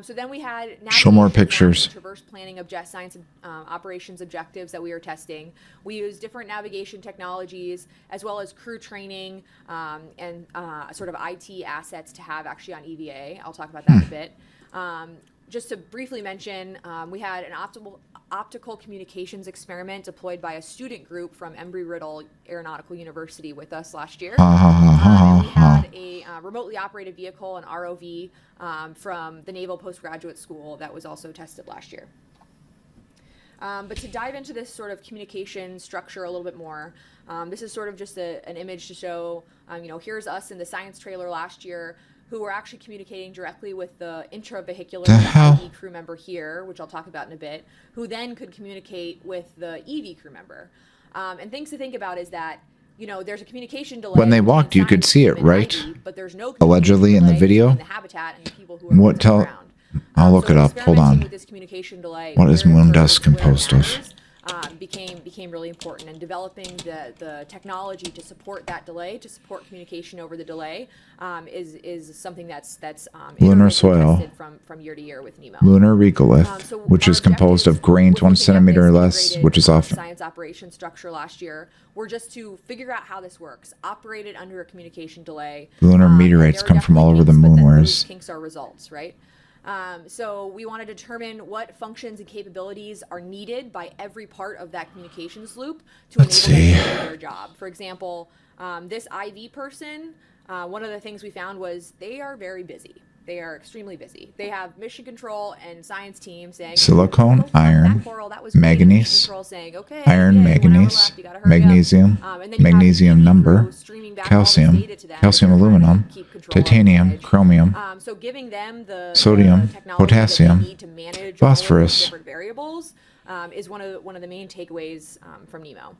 So then we had Show more navigation, pictures. traverse planning science operations objectives that we were testing. We used different navigation technologies as well as crew training and sort of IT assets to have actually on EVA. I'll talk about that in a bit. Just to briefly mention, we had an optical communications experiment deployed by a student group from Embry-Riddle Aeronautical University with us last year. And we had a remotely operated vehicle, an ROV, from the Naval Postgraduate School that was also tested last year. But to dive into this sort of communication structure a little bit more, this is sort of just an image to show, here's us in the science trailer last year, who were actually communicating directly with the intravehicular IV crew member here, which I'll talk about in a bit, who then could communicate with the EV crew member. And things to think about is that, there's a communication delay. When they walked, you could see it, right? IV, but there's no Allegedly in the video. the habitat and the people who are What tell? around. I'll look it up. Hold on. What is Moondust composed of? Became really important, and developing the technology to support that delay, to support communication over the delay, is something that's Lunar iteratively soil. tested from year to year with NEMO. Lunar regolith, So which our is composed of objectives grains with 1 looking at centimeter or this less, integrated, which is often. science operation structure last year, were just to figure out how this works, operate it under a communication delay. Lunar and meteorites there are come from all over the definitely moon, kinks, but then whereas those kinks are results, right? So we want to determine what functions and capabilities are needed by every part of that communications loop to Let's enable them see. to do their job. For example, this IV person, one of the things we found was they are very busy. They are extremely busy. They have mission control and science teams saying Silicone, "Go find iron, that coral, that was great." manganese, Mission control saying, "Okay, iron, yay, 1 hour manganese, left, you gotta hurry up." magnesium, And then you have magnesium the number, crew streaming back all this calcium, data to them calcium as they're trying to aluminum, keep control on the titanium, edge. chromium, So giving them the sodium, technology that they potassium, need to manage all of those phosphorus. different variables is one of the main takeaways from NEMO.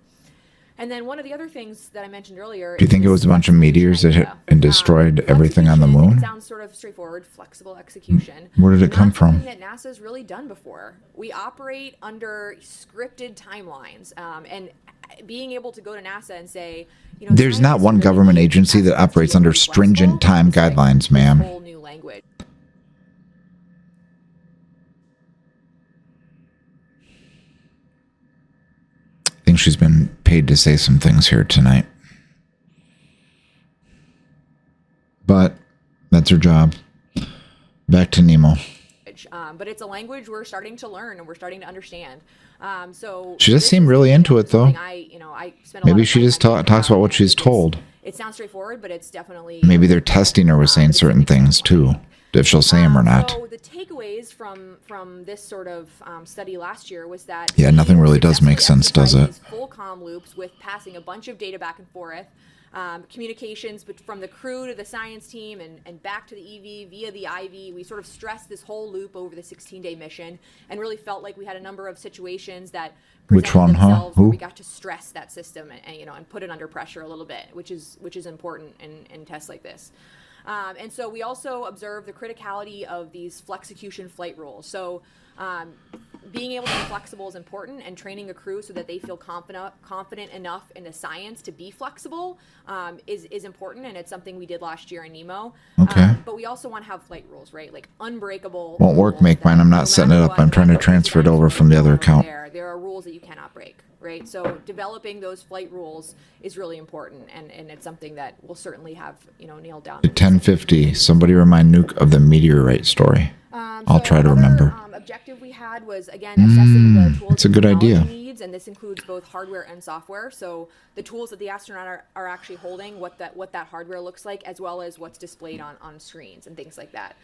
And then one of the other things that I mentioned earlier. Do you think it was a bunch of meteors that hit and destroyed everything on the moon? It sounds sort of straightforward, flexible execution. Where did it come from? Something that NASA's really done before. We operate under scripted timelines, and being able to go to NASA and say, There's not one government agency that operates under stringent time guidelines, ma'am. Whole new language. I think she's been paid to say some things here tonight. But that's her job. Back to Nemo. But it's a language we're starting to learn and we're starting to understand. So She does this seem is, really into it, though. I spend a lot Maybe of she time just thinking talks about what and she's told. It sounds straightforward, but it's definitely Maybe they're testing her with saying certain things, too. If she'll say them or not. So the takeaways from this sort of study last year was that Yeah, nothing really does make sense, does it? these full comm loops with passing a bunch of data back and forth, communications from the crew to the science team and back to the EV via the IV. We sort of stressed this whole loop over the 16-day mission and really felt like we had a number of situations that Which one, huh? themselves where Who? we got to stress that system and put it under pressure a little bit, which is important in tests like this. And so we also observe the criticality of these flexecution flight rules. So being able to be flexible is important, and training a crew so that they feel confident enough in the science to be flexible is important, and it's something we did last year in NEMO. Okay. But we also want to have flight rules, right? Like unbreakable. Won't work, rules make that mine. I'm no not setting it matter up. what, I'm no trying to matter what transfer it the over from the other outcome account. there are rules that you cannot break, right? So developing those flight rules is really important, and it's something that we'll certainly have nailed down. At 10:50, somebody remind Nuke of the meteorite story. I'll try to remember. objective we had was, again, assessing the tools that's a and good technology idea. needs, and this includes both hardware and software. So the tools that the astronaut are actually holding, what that hardware looks like, as well as what's displayed on screens and things like that.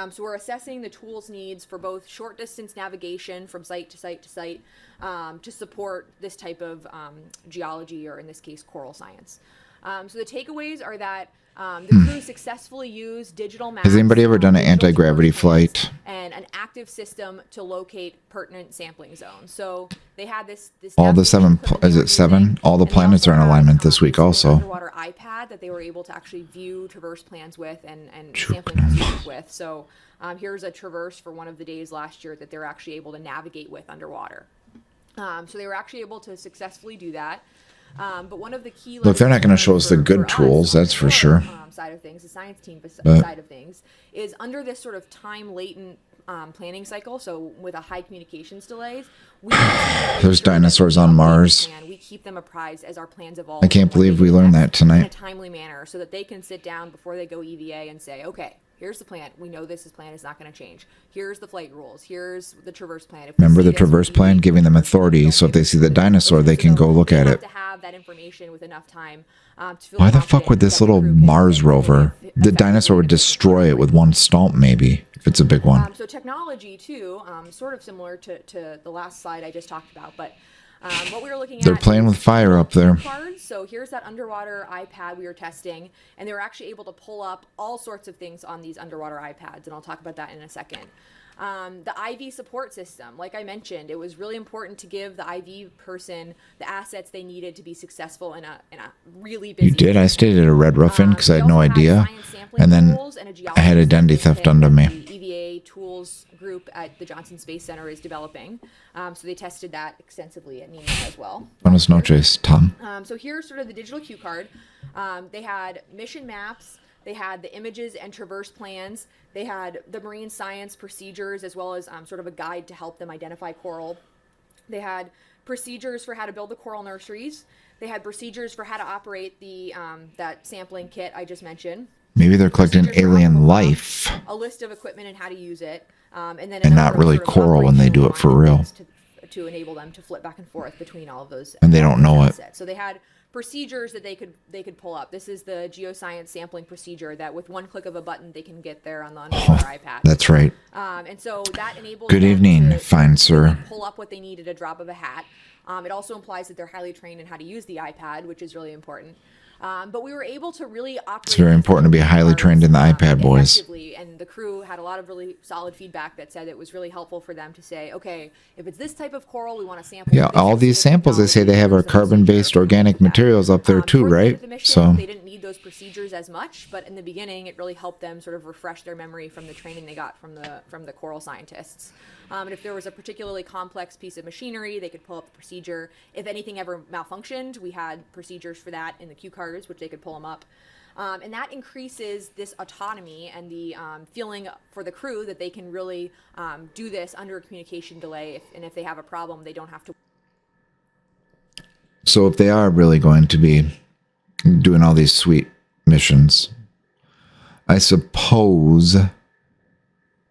So we're assessing the tools needs for both short distance navigation from site to site to site to support this type of geology, or in this case, coral science. So the takeaways are that the crew successfully used digital maps. Has anybody ever done an digital anti-gravity traverse plans, flight? and an active system to locate pertinent sampling zones. So they had this All the navigation seven, equipment they is were it seven? using, All the and they planets also are in had, alignment this week an also. underwater iPad that they were able to actually view traverse plans with and sampling procedures with. So here's a traverse for one of the days last year that they're actually able to navigate with underwater. So they were actually able to successfully do that. But one of the key Look, they're not going to show us the for good us tools, on that's the for core, sure. Side of things, the science team But- side of things, is under this sort of time latent planning cycle. So with a high communications delays, we There's dinosaurs on Mars. We keep them apprised as our plans evolve. I can't and what believe they we do learned next that tonight. in a timely manner, so that they can sit down before they go EVA and say, okay, here's the plan. We know this plan is not going to change. Here's the flight rules. Here's the traverse plan. If we Remember see the this, traverse we plan, need giving to them traverse plan. authority, Don't so if give they it see to the them. dinosaur, they can go look at They it. have to have that information with enough time to feel Why the fuck confident would this that the little crew can Mars really rover, the effectively dinosaur would manipulate destroy it with one stomp maybe, if it's a big one. so technology too, sort of similar to the last slide I just talked about, but what we were looking They're at playing is with fire up there. cards. So here's that underwater iPad we were testing, and they were actually able to pull up all sorts of things on these underwater iPads, and I'll talk about that in a second. The IV support system, like I mentioned, it was really important to give the IV person the assets they needed to be successful in a really busy. You did? I stayed at a Red Rough-In because I They had no also idea. science sampling And then tools and a I had geology identity sampling theft kit under that me. The EVA tools group at the Johnson Space Center is developing. So they tested that extensively at NEMA as well. Buenos noches, Tom. So here's sort of the digital cue card. They had mission maps. They had the images and traverse plans. They had the marine science procedures, as well as sort of a guide to help them identify coral. They had procedures for how to build the coral nurseries. They had procedures for how to operate the that sampling kit I just mentioned. Maybe they're collecting Procedures for alien optimal life. a list of equipment and how to use it, and then And a not number of really sort of coral when they do it for real. operational to enable them to flip back and forth between all of those. And they don't know it. assets. So they had procedures that they could pull up. This is the geoscience sampling procedure that with one click of a button they can get there on the underwater iPad. That's right. And so that enables Good them evening, to fine sir. pull up what they need at a drop of a hat. It also implies that they're highly trained in how to use the iPad, which is really important. But we were able to really operate. It's very important to be highly trained in the iPad, boys. Effectively, and the crew had a lot of really solid feedback that said it was really helpful for them to say, okay, if it's this type of coral, we want to sample. Yeah, all these samples, they say they have our carbon-based organic materials up there too, Towards the end right? of the mission, So they didn't need those procedures as much, but in the beginning, it really helped them sort of refresh their memory from the training they got from the coral scientists. And if there was a particularly complex piece of machinery, they could pull up the procedure. If anything ever malfunctioned, we had procedures for that in the cue cards, which they could pull them up. And that increases this autonomy and the feeling for the crew that they can really do this under a communication delay. And if they have a problem, they don't have to. So if they are really going to be doing all these sweet missions, I suppose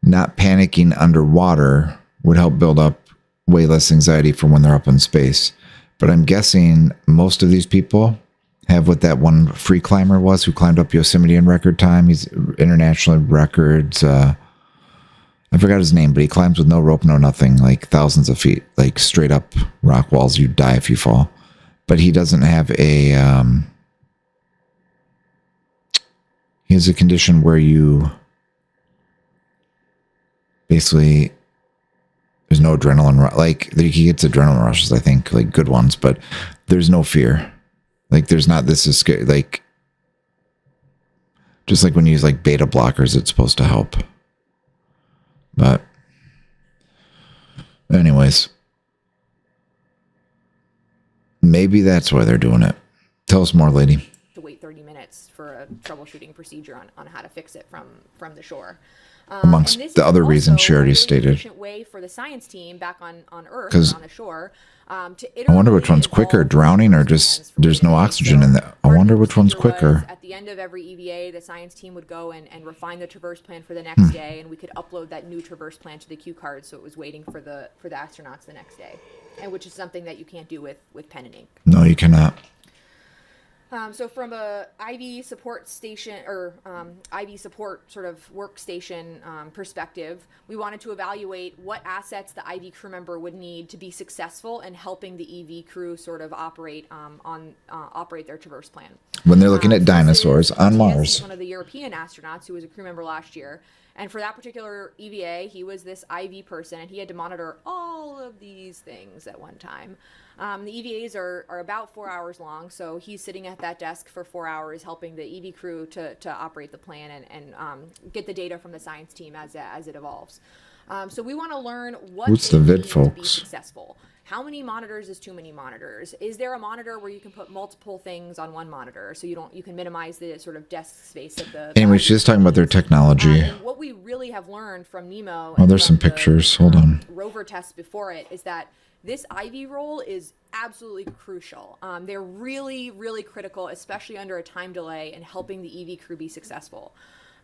not panicking underwater would help build up way less anxiety for when they're up in space. But I'm guessing most of these people have what that one free climber was who climbed up Yosemite in record time. He's international records. I forgot his name, but he climbs with no rope, no nothing, like thousands of feet, like straight up rock walls. You die if you fall. But he doesn't have a... he has a condition where you... basically, there's no adrenaline. Like, he gets adrenaline rushes, I think, like good ones, but there's no fear. Like, there's not, this is scary. Like, just like when you use like beta blockers, it's supposed to help. But, anyways, maybe that's why they're doing it. Tell us more, lady. To wait 30 minutes for a troubleshooting procedure on how to fix it from the shore. Amongst And this the is other reasons also she already a really stated. efficient way for the science team back on Earth, 'Cause or on the shore, to I wonder which iteratively one's quicker, evolve drowning or traverse just plans for there's no EVA. oxygen in that. I Part of wonder the which one's procedure was, quicker. at the end of every EVA, the science team would go and refine the traverse plan for the Hmm. next day, and we could upload that new traverse plan to the cue card, so it was waiting for the astronauts the next day, and which is something that you can't do with pen and ink. No, you cannot. So from a IV support station or IV support sort of workstation perspective, we wanted to evaluate what assets the IV crew member would need to be successful in helping the EV crew sort of operate operate their traverse plan. When they're looking at So dinosaurs this is on Matthias, Mars. one of the European astronauts who was a crew member last year. And for that particular EVA, he was this IV person, and he had to monitor all of these things at one time. The EVAs are about 4 hours long, so he's sitting at that desk for 4 hours helping the EV crew to operate the plan and get the data from the science team as it evolves. So we want to learn what What's they the vid, need to be folks? successful. How many monitors is too many monitors? Is there a monitor where you can put multiple things on one monitor so you can minimize the sort of desk space of the Anyway, she's just talking about their technology. and what we really have learned from NEMO Oh, and there's from some pictures. Hold on. rover tests before it is that this IV role is absolutely crucial. They're really, really critical, especially under a time delay, in helping the EV crew be successful.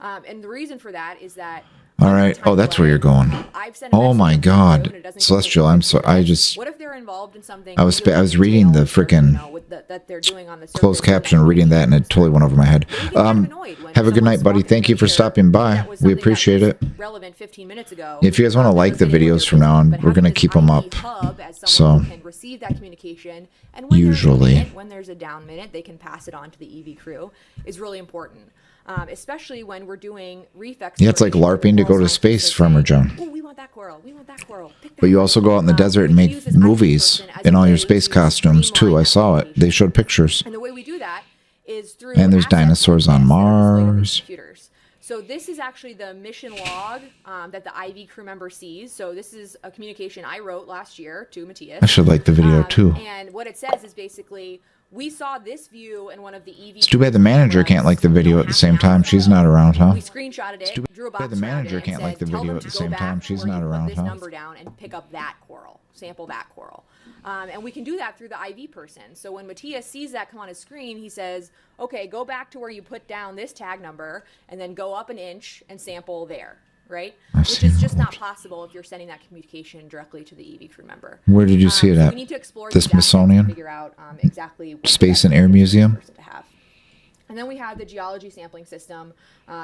And the reason for that is that. All right. Oh, that's where you're going. I've sent a Oh message my to the crew God. and it doesn't Celestial, get I'm so completed. I just What if they're involved in something? I was really reading the detailed, frickin' with that they're doing on the closed surface caption, reading that, and it totally went over my head. Have a good night, buddy. Thank you for stopping by. We appreciate it. Relevant 15 minutes ago. If you guys want to like the videos from now on, we're gonna keep them up. So Can receive that communication, and when usually, when there's a down minute, they can pass it on to the EV crew. Is really important, especially when we're doing reef yeah, it's like LARPing to go to space, Farmer John. Oh, we want that coral. We want that coral. Pick that But you also go out in the desert and make movies in all your space costumes too. I saw it. They showed pictures. And the way we do that is through And there's assets dinosaurs on that are displayed Mars. computers. So this is actually the mission log that the IV crew member sees. So this is a communication I wrote last year to Matthias. I should like the video too. And what it says is basically, we saw this view in one of the EV. It's too bad the manager can't like the video at the same time. She's not around, huh? We screenshotted it, drew a box bad the around manager it, and can't like said, the "Tell video them at the to go same back time. to She's where you not put around, this huh?" number down and pick up that coral, sample that coral. And we can do that through the IV person. So when Matthias sees that come on his screen, he says, okay, go back to where you put down this tag number and then go up an inch and sample there, right? Which is just not possible if you're sending that communication directly to the EV crew member. Where did you see it So at? we need to explore The these assets to Smithsonian? figure out exactly what Space the and Air best Museum? person to have. And then we have the geology sampling system.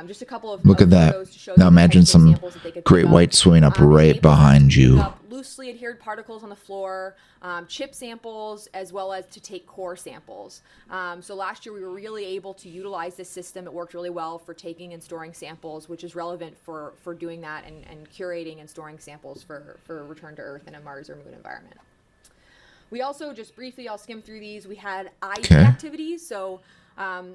Just a couple of Look at that. photos to show Now you the imagine types of some samples that they could great pick up. white swimming up right Able behind to you. pick up loosely adhered particles on the floor, chip samples, as well as to take core samples. So last year we were really able to utilize this system. It worked really well for taking and storing samples, which is relevant for doing that and curating and storing samples for return to Earth in a Mars or Moon environment. We also, just briefly, I'll skim through these, we had IV activities. So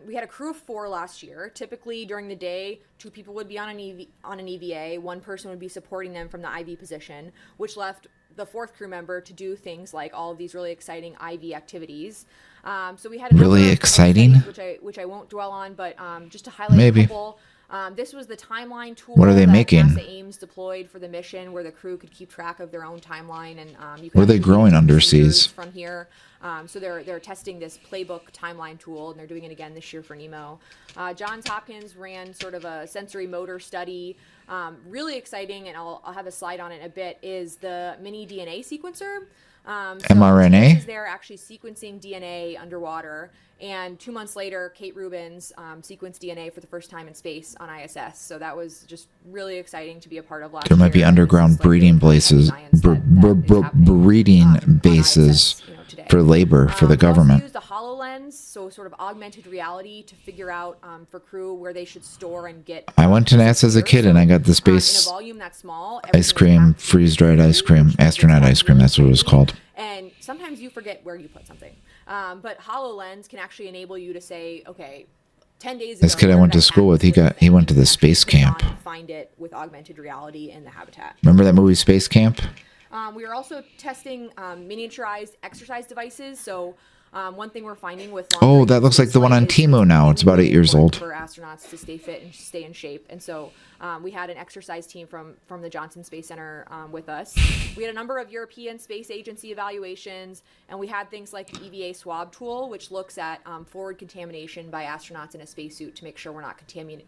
we had a crew of 4 last year. Typically during the day, 2 people would be on an EVA, 1 person would be supporting them from the IV position, which left the 4th crew member to do things like all of these really exciting IV activities. So we had a Really number of exciting? things, which I won't dwell on, but just to highlight Maybe. a couple. This was the timeline tool. What are they that making? NASA Ames deployed for the mission, where the crew could keep track of their own timeline, and you could What are they actually growing see procedures underseas? from here. So they're testing this playbook timeline tool, and they're doing it again this year for NEMO. Johns Hopkins ran sort of a sensory motor study. Really exciting, and I'll have a slide on it in a bit, is the mini DNA sequencer. mRNA? So they're actually sequencing DNA underwater, and 2 months later, Kate Rubins sequenced DNA for the first time in space on ISS. So that was just really exciting to be a part of last year. There might be And underground this is, like, breeding the kind of places, science that is happening, breeding on bases ISS, today. for labor for the We also government. used the HoloLens, so sort of augmented reality, to figure out for crew where they should store and get. I went to NASA as a kid and I got the in a space volume that's small, ice cream, freeze-dried ice cream, astronaut ice cream. That's what it was called. And sometimes you forget where you put something. But HoloLens can actually enable you to say, okay, 10 days ago. This kid I where went did to school with, he actually went to the actually space click on camp. and find it with augmented reality in the habitat. Remember that movie Space Camp? We are also testing miniaturized exercise devices. So One thing we're finding with Oh, that looks like the one on Temu now. It's about 8 years old. For astronauts to stay fit and stay in shape. And so we had an exercise team from the Johnson Space Center with us. We had a number of European Space Agency evaluations, and we had things like the EVA swab tool, which looks at forward contamination by astronauts in a spacesuit to make sure we're not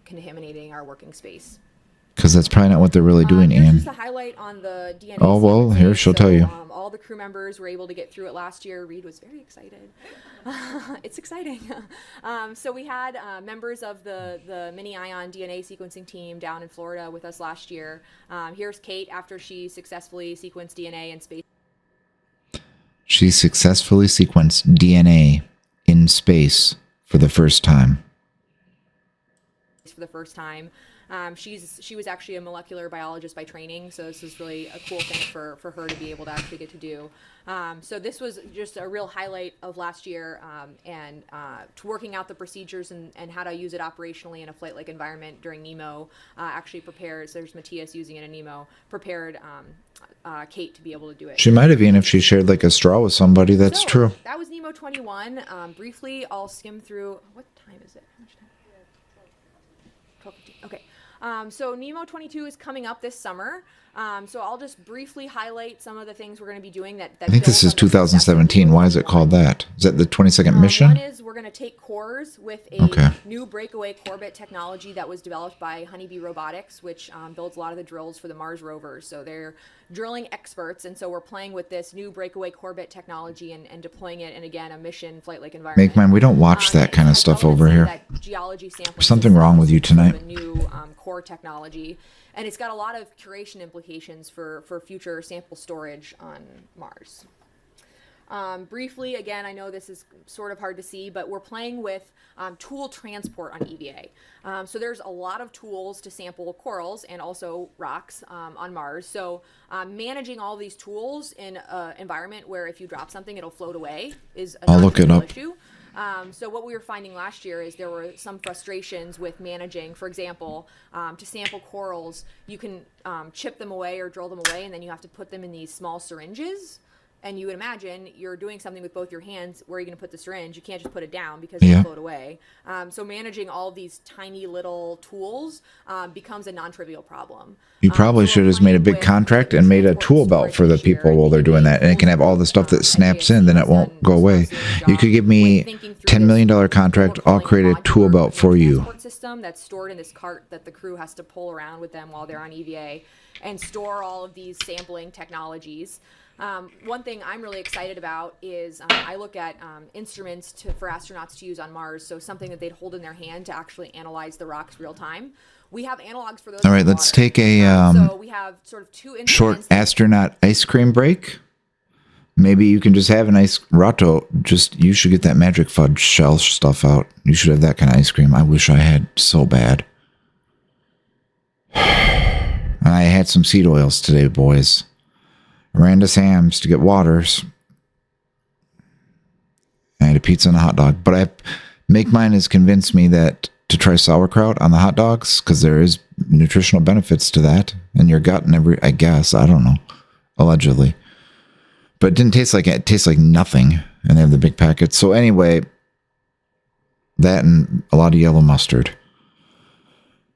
contaminating our working space. Because that's probably not what they're really doing, Here's Ian. just a highlight on the DNA. Oh, well, sequencing. here, she'll tell you. All the crew members were able to get through it last year. Reed was very excited. It's exciting. So we had members of the mini ion DNA sequencing team down in Florida with us last year. Here's Kate after she successfully sequenced DNA in space. She successfully sequenced DNA in space for the first time. She was actually a molecular biologist by training, so this is really a cool thing for her to be able to actually get to do. So this was just a real highlight of last year, and working out the procedures and how to use it operationally in a flight-like environment during NEMO actually prepares, there's Matthias using it in NEMO, prepared Kate to be able to do it. She might have even if she shared like a straw with somebody. That's So, true. That was NEMO 21. Briefly, I'll skim through, what time is it? How much time? 12:15. Okay. So NEMO 22 is coming up this summer. So I'll just briefly highlight some of the things we're going to be doing that I think this is 2017. Why is it called that? Is that the 22nd mission? One is we're going to take cores with a new breakaway Corbett technology that was developed by Honeybee Robotics, which builds a lot of the drills for the Mars rovers. So they're drilling experts, and so we're playing with this new breakaway Corbett technology and deploying it in, again, a mission flight-like environment. Make mine. We don't watch that kind of stuff over here. Geology sampling There's something wrong with you tonight. a new core technology, and it's got a lot of curation implications for future sample storage on Mars. Briefly, again, I know this is sort of hard to see, but we're playing with tool transport on EVA. So there's a lot of tools to sample corals and also rocks on Mars. So managing all these tools in an environment where if you drop something, it'll float away is a I'll look it up. issue. So what we were finding last year is there were some frustrations with managing, for example, to sample corals, you can chip them away or drill them away, and then you have to put them in these small syringes. And you would imagine you're doing something with both your hands. Where are you going to put the syringe? You can't just put it down because it'll float away. So managing all these tiny little tools becomes a non-trivial problem. You probably should have made a big contract and made a tool belt for the people while they're doing that. And it can have all the stuff that snaps in, then it won't go away. You could give me $10 million contract. I'll create a tool belt for you. System that's stored in this cart that the crew has to pull around with them while they're on EVA and store all of these sampling technologies. One thing I'm really excited about is I look at instruments for astronauts to use on Mars, so something that they'd hold in their hand to actually analyze the rocks real time. We have analogs for those. All right, let's take a so we have sort of two short astronaut ice cream break. Maybe you can just have an ice Rato. You should get that magic fudge shell stuff out. You should have that kind of ice cream. I wish I had so bad. And I had some seed oils today, boys. I ran to Sam's to get waters. I had a pizza and a hot dog. But Make Mine has convinced me that to try sauerkraut on the hot dogs, because there is nutritional benefits to that. And your gut and I guess, I don't know. Allegedly. But it didn't taste like it. It tastes like nothing. And they have the big packets. So anyway, that and a lot of yellow mustard.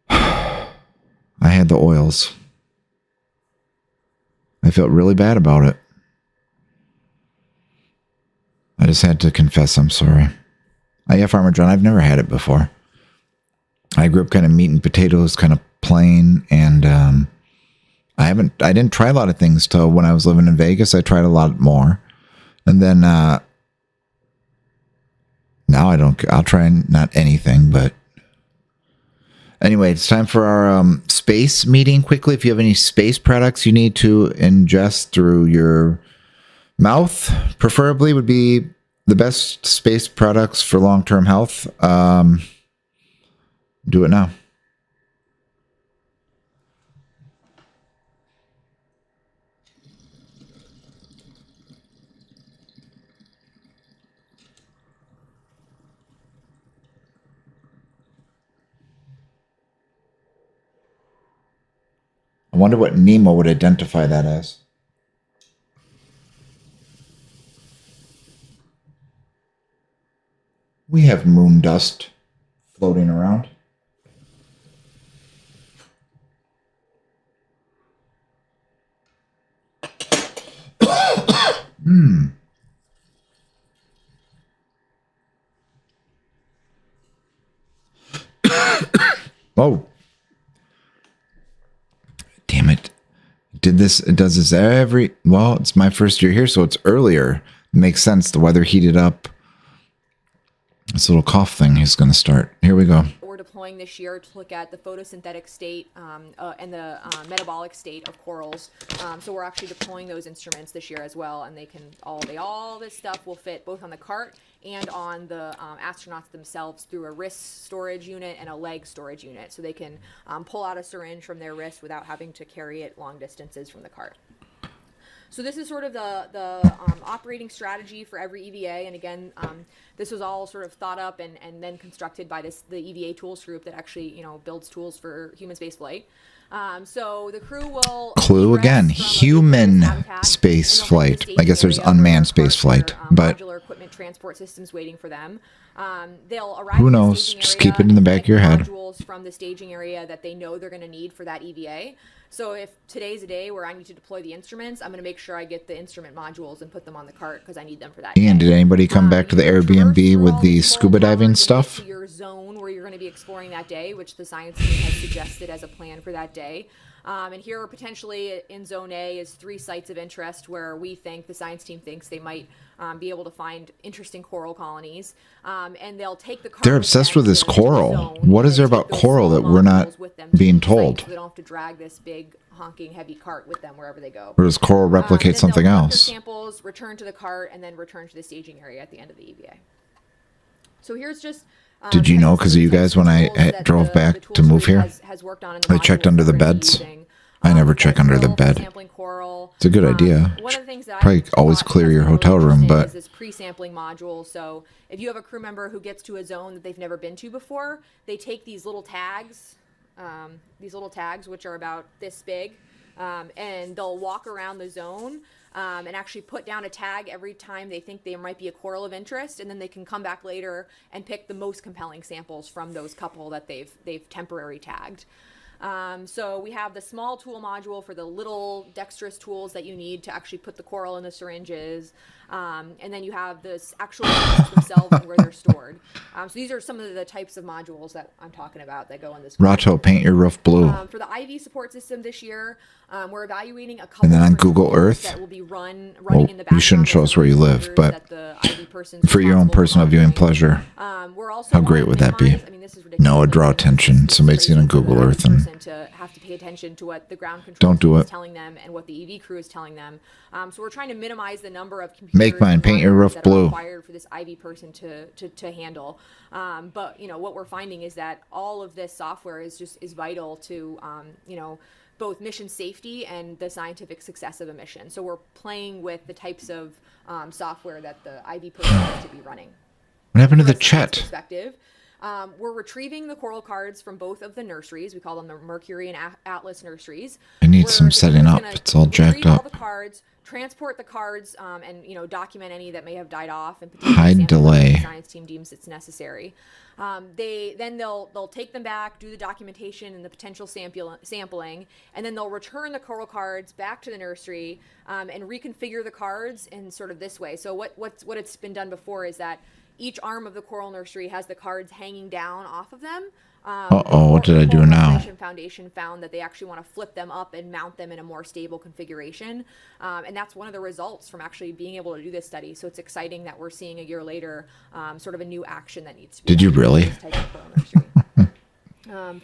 I had the oils. I felt really bad about it. I just had to confess I'm sorry. Yeah, Farmer John, I've never had it before. I grew up kind of meat and potatoes, kind of plain, and I didn't try a lot of things till when I was living in Vegas. I tried a lot more. And then now I'll try not anything, but anyway, it's time for our space meeting quickly. If you have any space products you need to ingest through your mouth, preferably would be the best space products for long-term health. Do it now. I wonder what Nemo would identify that as. We have moon dust floating around. Oh, damn it. It does this every, well, it's my first year here, so it's earlier. It makes sense. The weather heated up. This little cough thing is going to start. Here we go. We're deploying this year to look at the photosynthetic state and the metabolic state of corals. So we're actually deploying those instruments this year as well, and they can all this stuff will fit both on the cart and on the astronauts themselves through a wrist storage unit and a leg storage unit, so they can pull out a syringe from their wrist without having to carry it long distances from the cart. So this is sort of the operating strategy for every EVA, and again, this was all sort of thought up and then constructed by the EVA tools group that actually builds tools for human space flight. So the crew will clue again, human space flight. I guess there's unmanned space flight, but modular equipment transport systems waiting for them. They'll arrive. Who knows? Just keep it in the back of your head. Modules from the staging area that they know they're going to need for that EVA. So if today's a day where I need to deploy the instruments, I'm going to make sure I get the instrument modules and put them on the cart because I need them for that. Ian, did anybody come back to the Airbnb with the scuba diving stuff? Your zone where you're going to be exploring that day, which the science team has suggested as a plan for that day. And here, potentially in Zone A, is 3 sites of interest where we think, the science team thinks, they might be able to find interesting coral colonies. And they'll take the. They're obsessed with this coral. What is there about coral that we're not being told? So they don't have to drag this big honking heavy cart with them wherever they go. Or does coral replicate something else? Samples, return to the cart, and then return to the staging area at the end of the EVA. So here's just. Did you know, because of you guys, when I drove back to move here, I checked under the beds. I never check under the bed. It's a good idea. Probably always clear your hotel room, but this pre-sampling module. So if you have a crew member who gets to a zone that they've never been to before, they take these little tags, which are about this big, and they'll walk around the zone. And actually put down a tag every time they think there might be a coral of interest, and then they can come back later and pick the most compelling samples from those couple that they've temporary tagged. So we have the small tool module for the little dexterous tools that you need to actually put the coral in the syringes. And then you have this actual modules themselves and where they're stored. So these are some of the types of modules that I'm talking about that go in this. Rato, paint your roof blue. For the IV support system this year, we're evaluating a couple. And then on Google Earth, that will be running in the you shouldn't show us where you live, but for your own personal viewing pleasure, we're also how great would that be? I mean, this is ridiculous. No, it'd draw attention. Somebody's seen on Google Earth and to have to pay attention to what the ground control don't do is it. telling them and what the EV crew is telling them. So we're trying to minimize the number of computers Make mine, paint your roof that blue. are required for this IV person to handle. But what we're finding is that all of this software is vital to both mission safety and the scientific success of a mission. So we're playing with the types of software that the IV person needs to be running. What happened to the Chet? Perspective. We're retrieving the coral cards from both of the nurseries. We call them the Mercury and Atlas nurseries. I need some setting up. It's all jacked all up. the cards, transport the cards, and document any that may have died off, and Hide delay. The science team deems it's necessary. They'll take them back, do the documentation and the potential sampling, and then they'll return the coral cards back to the nursery and reconfigure the cards in sort of this way. So what it's been done before is that each arm of the coral nursery has the cards hanging down off of them. What did I do now? Foundation found that they actually want to flip them up and mount them in a more stable configuration. And that's one of the results from actually being able to do this study. So it's exciting that we're seeing a year later sort of a new action that needs to be did you really?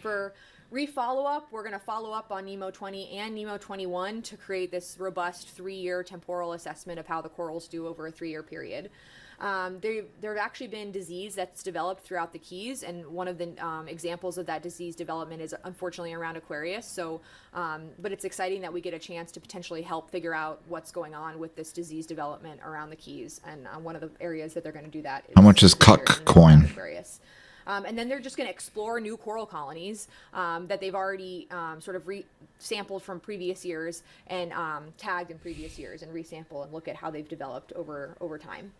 For re-follow-up, we're going to follow up on Nemo 20 and Nemo 21 to create this robust 3-year temporal assessment of how the corals do over a 3-year period. There have actually been disease that's developed throughout the Keys, and one of the examples of that disease development is unfortunately around Aquarius. So, but it's exciting that we get a chance to potentially help figure out what's going on with this disease development around the Keys, and one of the areas that they're going to do that. How much is Cuck coin? And then they're just going to explore new coral colonies that they've already sort of sampled from previous years and tagged in previous years, and resample and look at how they've developed over time.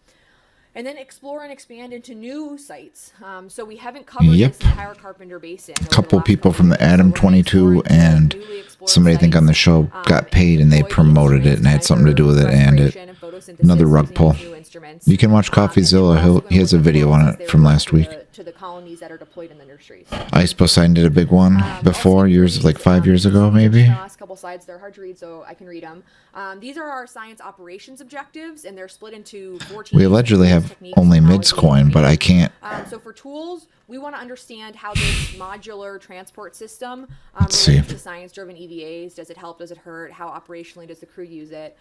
and then explore and expand into new sites. So we haven't covered this entire Carpenter Basin. A couple people from the Adam 22 and somebody I think on the show got paid and they promoted it and had something to do with it and it. Another rug pull. You can watch CoffeeZilla. He has a video on it from last week. To the colonies that are deployed in the nurseries. Ice Poseidon did a big one before, like 5 years ago, maybe. The last couple slides, they're hard to read, so I can read them. These are our science operations objectives, and they're split into 14. We allegedly have only MIDS coin, but I can't. So for tools, we want to understand how this modular transport system Let's relates see. to science-driven EVAs. Does it help? Does it hurt? How operationally does the crew use it?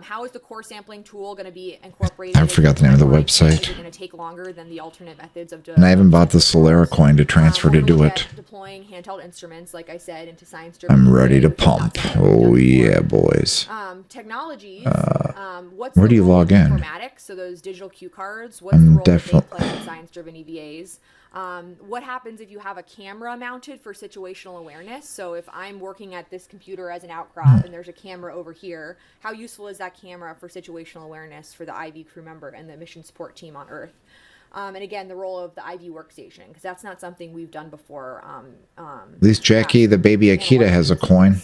How is the core sampling tool going to be incorporated? I forgot the name of the website. Is it going to take longer than the alternate methods of? And I haven't bought the Solera coin to transfer to do it. Deploying handheld instruments, like I said, into science-driven. I'm ready to pump. Oh yeah, boys. Technologies. What's where do you the role log of in? Informatics, so those digital cue cards. What's the role that they play in science-driven EVAs? What happens if you have a camera mounted for situational awareness? So if I'm working at this computer as an outcrop and there's a camera over here, how useful is that camera for situational awareness for the IV crew member and the mission support team on Earth? And again, the role of the IV workstation, because that's not something we've done before. At least Jackie, the baby Akita, has a coin.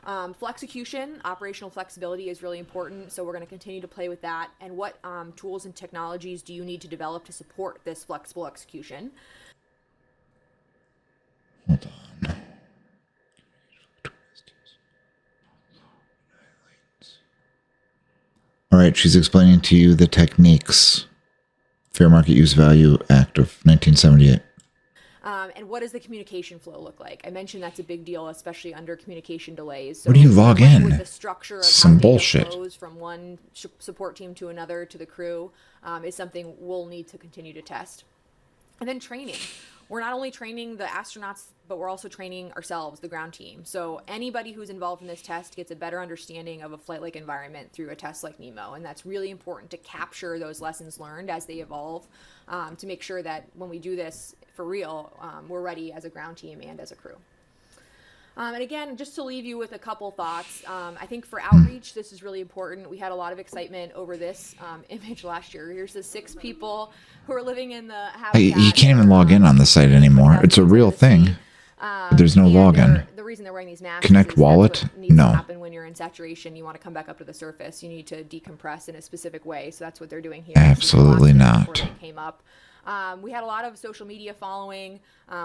Flexecution, operational flexibility is really important, so we're going to continue to play with that. And what tools and technologies do you need to develop to support this flexible execution? Hold on. All right, she's explaining to you the techniques. Fair Market Use Value Act of 1978. And what does the communication flow look like? I mentioned that's a big deal, especially under communication delays. So Where do you log in? With the structure of Some how data bullshit. flows from one support team to another to the crew is something we'll need to continue to test. And then training. We're not only training the astronauts, but we're also training ourselves, the ground team. So anybody who's involved in this test gets a better understanding of a flight-like environment through a test like NEMO. And that's really important to capture those lessons learned as they evolve, to make sure that when we do this for real, we're ready as a ground team and as a crew. And again, just to leave you with a couple thoughts, I think for outreach, this is really important. We had a lot of excitement over this image last year. Here's the 6 people who are living in the habitat. You can't even log in on the site anymore. It's a real thing. But there's no login. The reason they're wearing these masks Connect is wallet? that's what needs No. to happen when you're in saturation. You want to come back up to the surface. You need to decompress in a specific way. So that's what they're doing here. Absolutely not. Before they came up. We had a lot of social media following.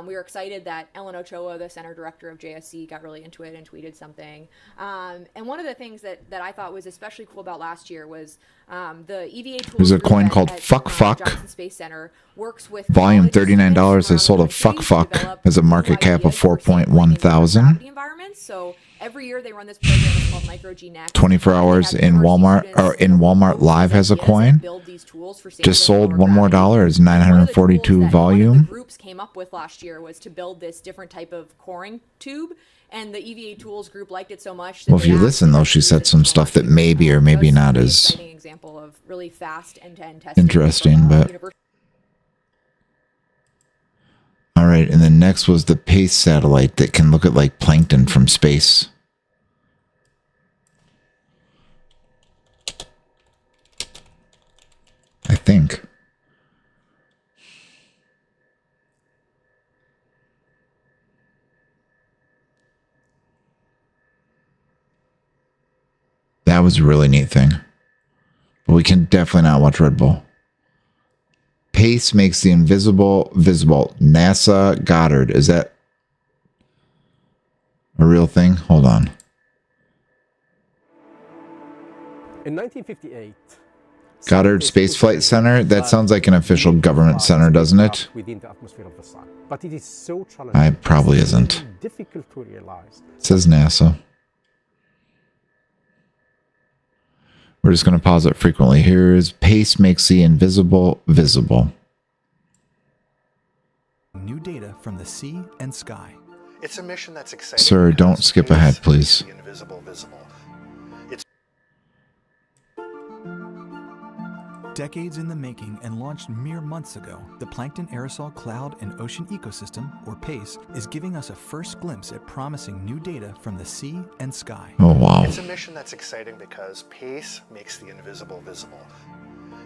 We were excited that Ellen Ochoa, the center director of JSC, got really into it and tweeted something. And one of the things that I thought was especially cool about last year was the EVA tools. There's a group coin at- called at, Fuck Fuck. Johnson Space Center works with Volume college $39 students they sold around a the Fuck country to Fuck develop has a new market cap of ideas for 4.1 thousand. gravity environments. So every year they run this program. It's called Micro-G Next. 24 hours They have in RC Walmart students or in Walmart Live has a ideas coin. and build these tools for Just sampling sold lower one more gravity. dollar. It's One of the 942 tools that one of volume. the groups came up with last year was to build this different type of coring tube, and the EVA tools group liked it so much. That Well, if they you asked listen, though, us she to said use it some for stuff that launch. maybe or maybe That's not an as exciting example of really fast end-to-end testing interesting, from, but university. all right. And then next was the PACE satellite that can look at like plankton from space. I think. That was a really neat thing. But we can definitely not watch Red Bull. PACE makes the invisible visible. NASA Goddard. Is that a real thing? Hold on. In 1958, Goddard Space Flight Center? That sounds like an official government center, doesn't it? within the atmosphere of the sun. But it is so challenging. It probably it's isn't. really difficult to realize. It says NASA. We're just going to pause it frequently. Here's PACE makes the invisible visible. New data from the sea and sky. It's a mission that's exciting. Sir, don't because skip space ahead, makes please. the invisible visible. Decades in the making and launched mere months ago, the Plankton Aerosol Cloud and Ocean Ecosystem, or PACE, is giving us a first glimpse at promising new data from the sea and sky. Oh, wow. It's a mission that's exciting because PACE makes the invisible visible.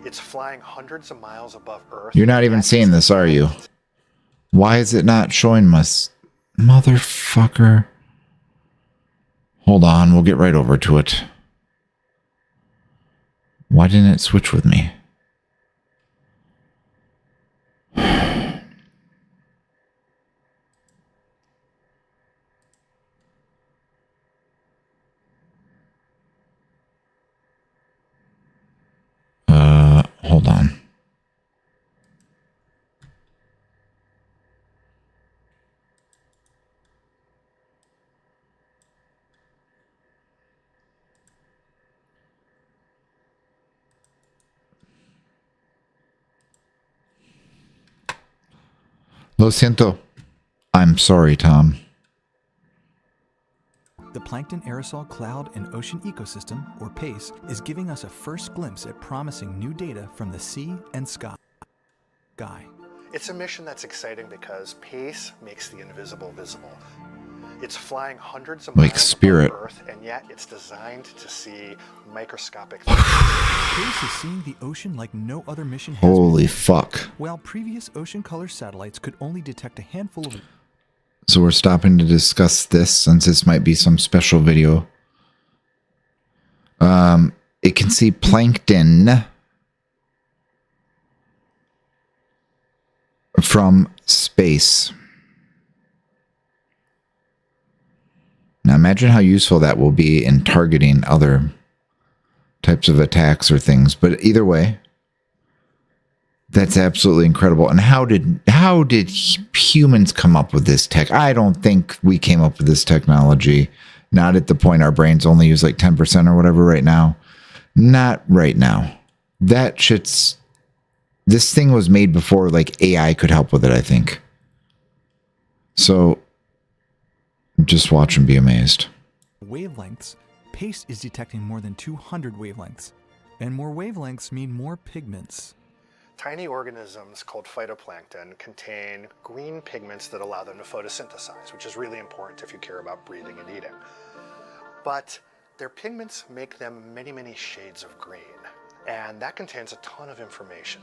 It's flying hundreds of miles above Earth. You're not even seeing this, are you? Why is it not showing us? Motherfucker. Hold on, we'll get right over to it. Why didn't it switch with me? Hold on. Lo siento. I'm sorry, Tom. The Plankton Aerosol Cloud and Ocean Ecosystem, or PACE, is giving us a first glimpse at promising new data from the sea and sky. It's a mission that's exciting because PACE makes the invisible visible. It's flying hundreds of Like miles Spirit. above Earth, and yet it's designed to see microscopic PACE is seeing the ocean like no other mission has. Holy fuck. While previous ocean color satellites could only detect a handful of... So we're stopping to discuss this since this might be some special video. It can see plankton from space. Now imagine how useful that will be in targeting other types of attacks or things. But either way, that's absolutely incredible. And how did humans come up with this tech? I don't think we came up with this technology. Not at the point our brains only use like 10% or whatever right now. Not right now. This thing was made before like AI could help with it, I think. So just watch and be amazed. Wavelengths, PACE is detecting more than 200 wavelengths. And more wavelengths mean more pigments. Tiny organisms called phytoplankton contain green pigments that allow them to photosynthesize, which is really important if you care about breathing and eating. But their pigments make them many, many shades of green, and that contains a ton of information.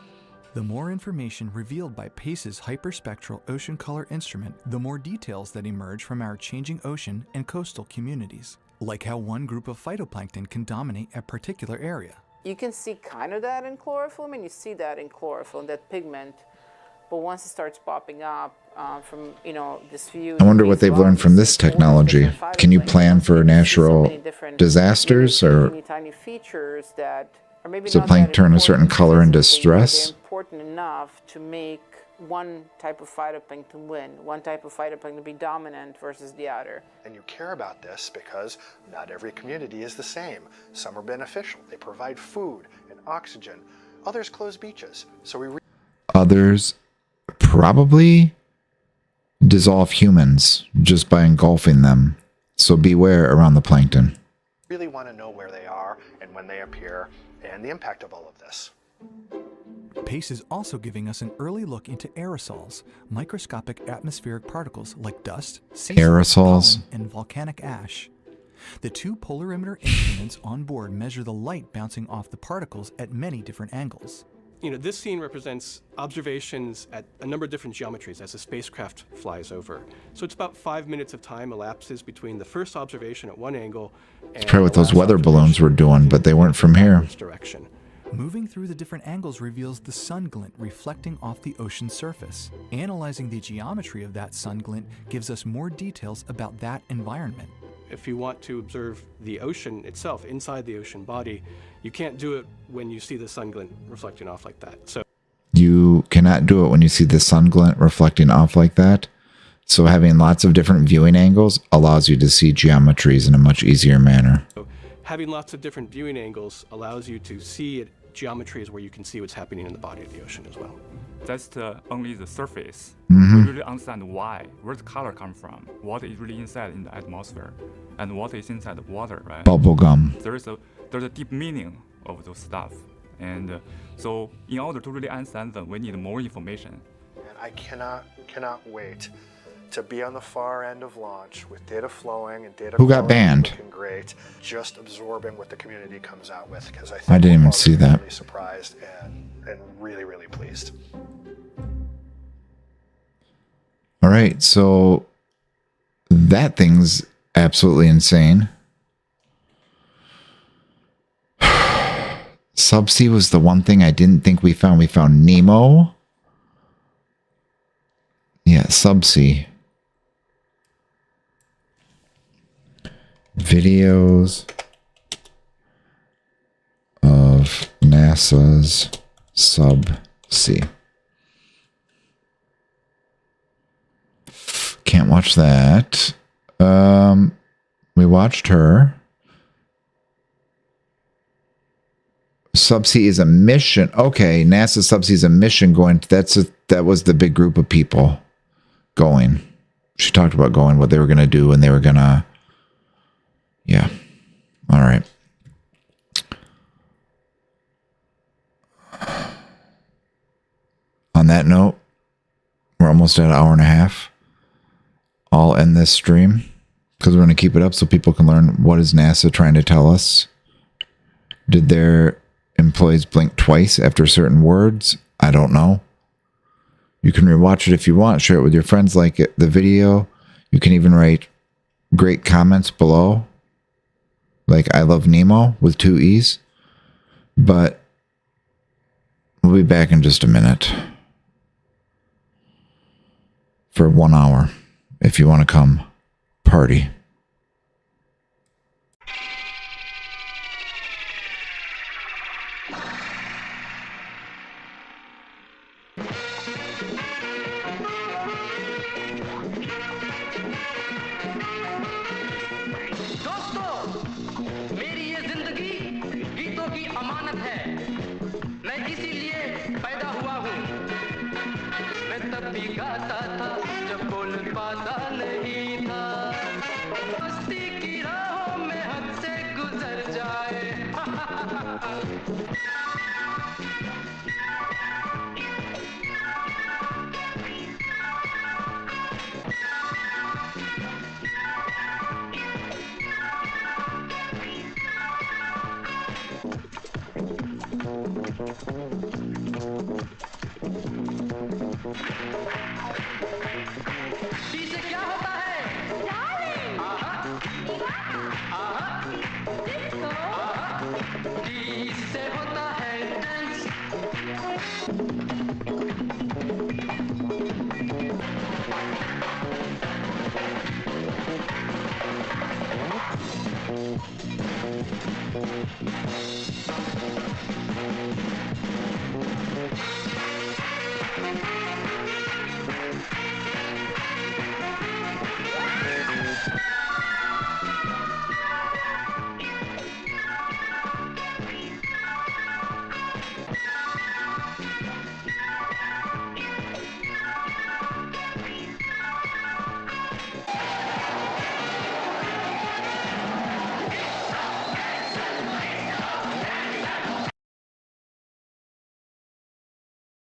The more information revealed by PACE's hyperspectral ocean color instrument, the more details that emerge from our changing ocean and coastal communities, like how one group of phytoplankton can dominate a particular area. You can see kind of that in chlorophyll, and you see that in chlorophyll, that pigment. But once it starts popping up from, this view... I wonder what they've learned from this technology. Can you plan for natural disasters, or tiny features that are maybe does a not that plankton turn a certain important color into physically, but stress? they're important enough to make one type of phytoplankton win, one type of phytoplankton be dominant versus the other. And you care about this because not every community is the same. Some are beneficial. They provide food and oxygen. Others close beaches. So Others probably dissolve humans just by engulfing them. So beware around the plankton. really want to know where they are and when they appear and the impact of all of this. PACE is also giving us an early look into aerosols, microscopic atmospheric particles like dust, sea Aerosols? pollen, and volcanic ash. The two polarimeter instruments on board measure the light bouncing off the particles at many different angles. This scene represents observations at a number of different geometries as the spacecraft flies over. So it's about 5 minutes of time elapses between the first observation at one angle and It's probably what those weather balloons were doing, but they weren't from here. direction. Moving through the different angles reveals the sun glint reflecting off the ocean's surface. Analyzing the geometry of that sun glint gives us more details about that environment. If you want to observe the ocean itself, inside the ocean body, you can't do it when you see the sun glint reflecting off like that. So You cannot do it when you see the sun glint reflecting off like that. So having lots of different viewing angles allows you to see geometries in a much easier manner. having lots of different viewing angles allows you to see geometries where you can see what's happening in the body of the ocean as well. That's only the surface. Mhm. We really understand why, where the color comes from, what is really inside in the atmosphere, and what is inside the water, right? Bubblegum. There's a deep meaning of those stuff. And so in order to really understand them, we need more information. And I cannot wait to be on the far end of launch with data flowing and data Who got quality banned? looking great, just absorbing what the community comes out with, because I think I didn't we're even all see that. really surprised and really, really pleased. All right, so that thing's absolutely insane. Subsea was the one thing I didn't think we found. We found Nemo. Yeah, Subsea. Videos of NASA's Subsea. Can't watch that. We watched her. Subsea is a mission. Okay, NASA Subsea is a mission going. That was the big group of people going. She talked about going, what they were going to do, and they were going to. Yeah. All right. On that note, we're almost at an hour and a half. I'll end this stream because we're going to keep it up so people can learn what is NASA trying to tell us. Did their employees blink twice after certain words? I don't know. You can rewatch it if you want. Share it with your friends. Like the video. You can even write great comments below. Like I love Nemo with 2 E's. But we'll be back in just a minute. For 1 hour. If you want to come party.